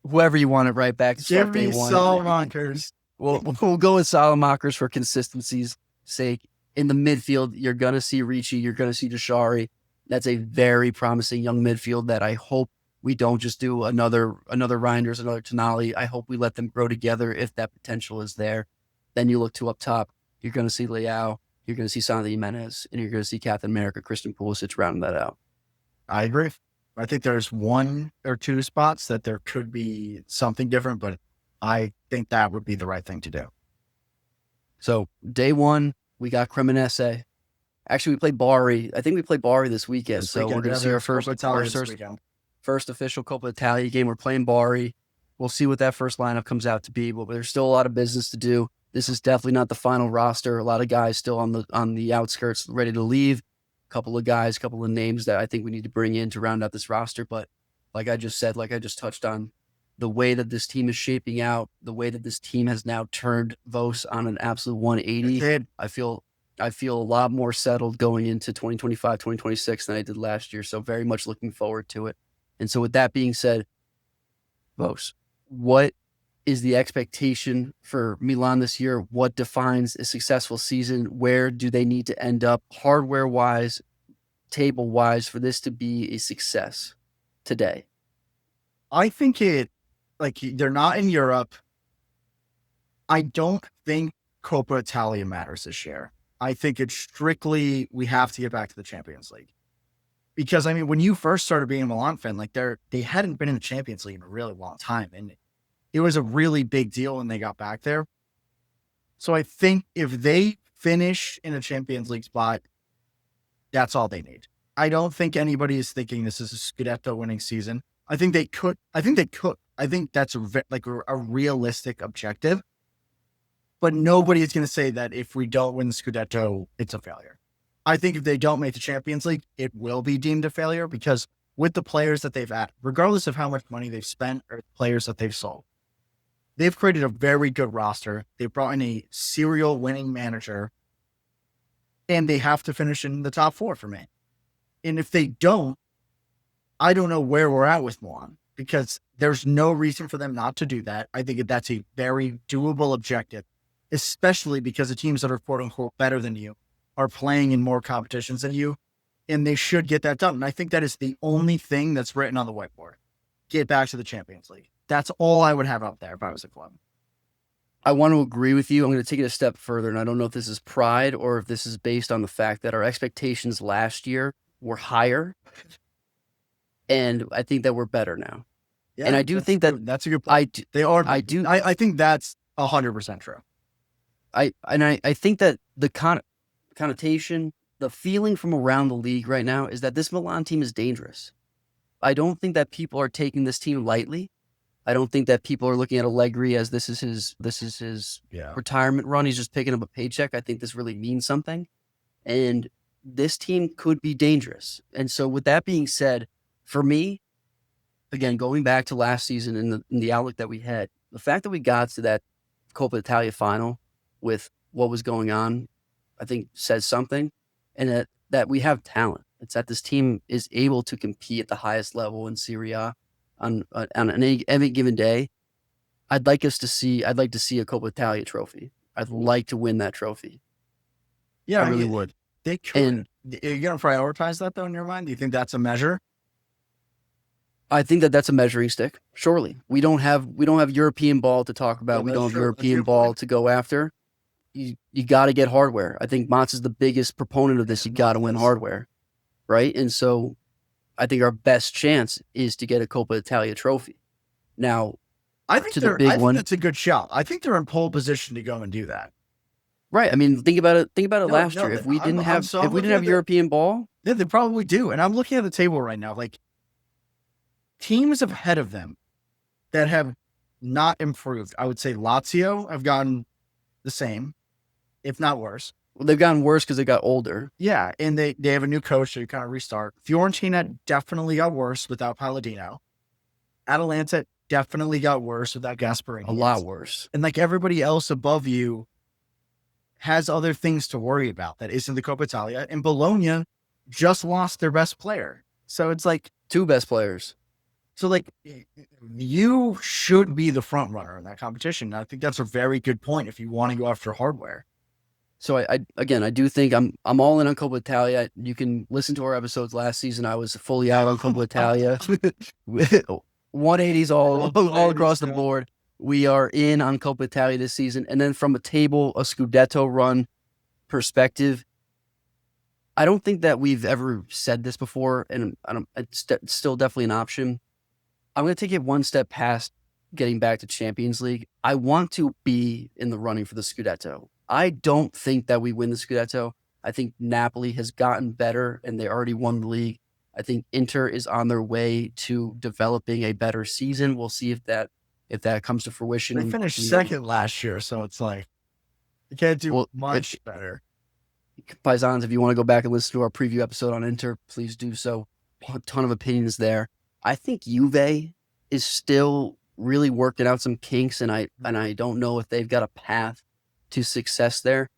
Whoever you want at right back. Give me Salamakers. We'll go with Salamakers for consistency's sake. In the midfield, you're going to see Ricci. You're going to see Jashari. That's a very promising young midfield that I hope we don't just do another Reijnders, another Tonali. I hope we let them grow together if that potential is there. Then you look to up top. You're going to see Leão. You're going to see Santi Jimenez. And you're going to see Captain America, Christian Pulisic, rounding that out. I agree. I think there's 1 or 2 spots that there could be something different, but I think that would be the right thing to do. So day 1, we got Cremonese. Actually, we played Bari. I think we played Bari this weekend. We're going to see our first official Coppa Italia game. We're playing Bari. We'll see what that first lineup comes out to be, but there's still a lot of business to do. This is definitely not the final roster. A lot of guys still on the outskirts ready to leave. Couple of names that I think we need to bring in to round out this roster. But like I just touched on, the way that this team is shaping out, the way that this team has now turned Vos on an absolute 180, I feel a lot more settled going into 2025, 2026 than I did last year. So very much looking forward to it. And so with that being said, Vos, what is the expectation for Milan this year? What defines a successful season? Where do they need to end up hardware-wise, table-wise for this to be a success today? I think they're not in Europe. I don't think Coppa Italia matters this year. I think it's strictly we have to get back to the Champions League. Because, I mean, when you first started being a Milan fan, like they hadn't been in the Champions League in a really long time. And it was a really big deal when they got back there. So I think if they finish in a Champions League spot, that's all they need. I don't think anybody is thinking this is a Scudetto winning season. I think they could. I think that's a realistic objective. But nobody is going to say that if we don't win the Scudetto, it's a failure. I think if they don't make the Champions League, it will be deemed a failure because with the players that they've had, regardless of how much money they've spent or the players that they've sold, they've created a very good roster. They brought in a serial winning manager, and they have to finish in the top 4 for me. And if they don't, I don't know where we're at with Milan, because there's no reason for them not to do that. I think that's a very doable objective, especially because the teams that are quote unquote better than you are playing in more competitions than you, and they should get that done. And I think that is the only thing that's written on the whiteboard. Get back to the Champions League. That's all I would have out there if I was a club. I want to agree with you. I'm going to take it a step further, and I don't know if this is pride or if this is based on the fact that our expectations last year were higher, and I think that we're better now. Yeah, and I do think that that's a good point. They are. I do. I think that's 100% true. I think that the connotation, the feeling from around the league right now is that this Milan team is dangerous. I don't think that people are taking this team lightly. I don't think that people are looking at Allegri as this is his retirement run. He's just picking up a paycheck. I think this really means something. And this team could be dangerous. And so with that being said, for me, again, going back to last season and the outlook that we had, the fact that we got to that Coppa Italia final with what was going on, I think says something. And that we have talent. It's that this team is able to compete at the highest level in Serie A on any given day. I'd like to see a Coppa Italia trophy. I'd like to win that trophy. Yeah, I really would. They could. And you're going to prioritize that though in your mind? Do you think that's a measure? I think that that's a measuring stick. Surely we don't have European ball to talk about. We don't have European ball to go after. You got to get hardware. I think Mats is the biggest proponent of this. You got to win hardware, right? And so I think our best chance is to get a Coppa Italia trophy. Now, I think that's a good shot. I think they're in pole position to go and do that. Right. I mean, think about it last year. If we didn't have European ball, yeah, they probably do. And I'm looking at the table right now, like teams ahead of them that have not improved. I would say Lazio have gotten the same, if not worse. Well, they've gotten worse because they got older. Yeah, and they have a new coach, so you kind of restart. Fiorentina definitely got worse without Palladino. Atalanta definitely got worse without Gasperini. A lot worse. And like everybody else above you has other things to worry about that isn't the Coppa Italia. And Bologna just lost their best player. So it's like 2 best players. So like you should be the front runner in that competition. I think that's a very good point if you want to go after hardware. So I do think I'm all in on Coppa Italia. You can listen to our episodes last season. I was fully out on Coppa Italia. 180s all across the board. We are in on Coppa Italia this season. And then from a Scudetto run perspective, I don't think that we've ever said this before, and it's still definitely an option. I'm going to take it one step past getting back to Champions League. I want to be in the running for the Scudetto. I don't think that we win the Scudetto. I think Napoli has gotten better, and they already won the league. I think Inter is on their way to developing a better season. We'll see if that comes to fruition. They finished second last year, so it's like you can't do much better. Paisans, if you want to go back and listen to our preview episode on Inter, please do so. A ton of opinions there. I think Juve is still really working out some kinks, and I don't know if they've got a path to success there.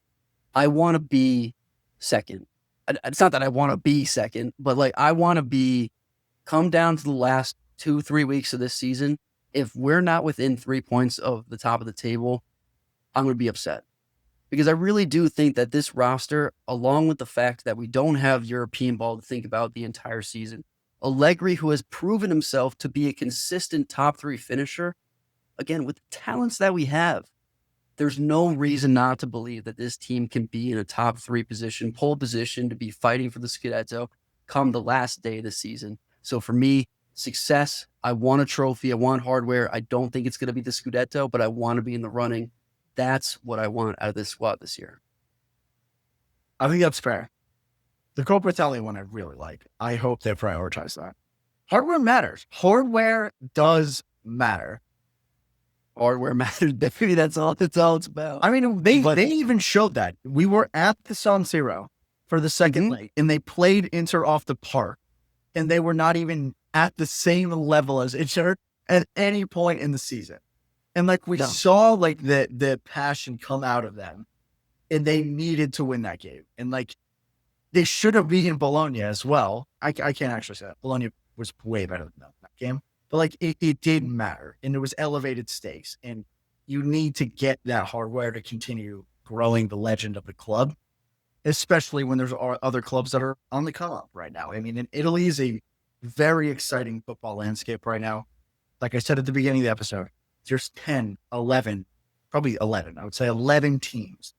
I want to be second. It's not that I want to be second, but like I want to come down to the last 2-3 weeks of this season. If we're not within 3 points of the top of the table, I'm going to be upset. Because I really do think that this roster, along with the fact that we don't have European ball to think about the entire season, Allegri, who has proven himself to be a consistent top 3 finisher, again, with the talents that we have, there's no reason not to believe that this team can be in a top 3 position, pole position, to be fighting for the Scudetto come the last day of the season. So for me, success, I want a trophy, I want hardware. I don't think it's going to be the Scudetto, but I want to be in the running. That's what I want out of this squad this year. I think that's fair. The Coppa Italia one I really like. I hope they prioritize that. Hardware matters. Hardware does matter. Hardware matters. Maybe that's all it's about. I mean, they even showed that. We were at the San Siro for the second leg, and they played Inter off the park, and they were not even at the same level as Inter at any point in the season. And like we No. saw like the passion come out of them, and they needed to win that game. And like they should have beaten Bologna as well. I can't actually say that. Bologna was way better than them in that game. But like it didn't matter. And it was elevated stakes. And you need to get that hardware to continue growing the legend of the club, especially when there's other clubs that are on the come up right now. I mean, in Italy is a very exciting football landscape right now. Like I said at the beginning of the episode, there's 10, 11, probably 11. I would say 11 teams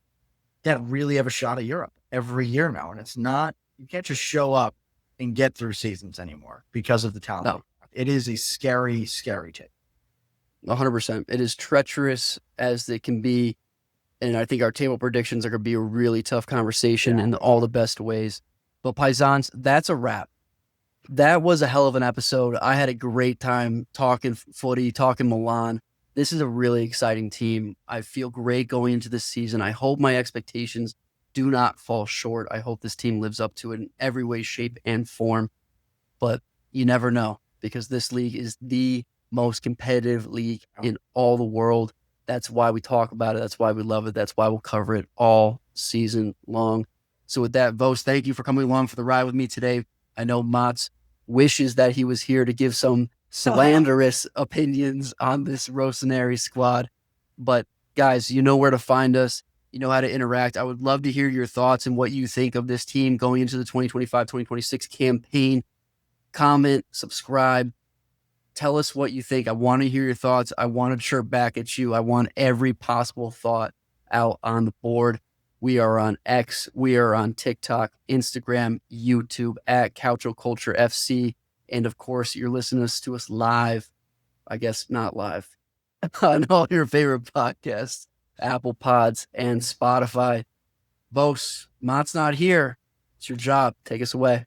that really have a shot at Europe every year now. And it's not, you can't just show up and get through seasons anymore because of the talent. No. It is a scary, scary take. 100%. It is treacherous as it can be. And I think our table predictions are going to be a really tough conversation in all the best ways. But Paisans, that's a wrap. That was a hell of an episode. I had a great time talking footy, talking Milan. This is a really exciting team. I feel great going into this season. I hope my expectations do not fall short. I hope this team lives up to it in every way, shape, and form. But you never know, because this league is the most competitive league in all the world. That's why we talk about it. That's why we love it. That's why we'll cover it all season long. So with that, Vos, thank you for coming along for the ride with me today. I know Mats wishes that he was here to give some slanderous opinions on this Rossoneri squad. But guys, you know where to find us. You know how to interact. I would love to hear your thoughts and what you think of this team going into the 2025-2026 campaign. Comment, subscribe. Tell us what you think. I want to hear your thoughts. I want to chirp back at you. I want every possible thought out on the board. We are on X. We are on TikTok, Instagram, YouTube at Calcio Culture FC. And of course, you're listening to us live. I guess not live on all your favorite podcasts, Apple Pods and Spotify. Vos, Matt's not here. It's your job. Take us away.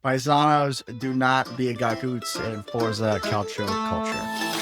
Paisanos, do not be a gagoots and Forza Calcio Culture.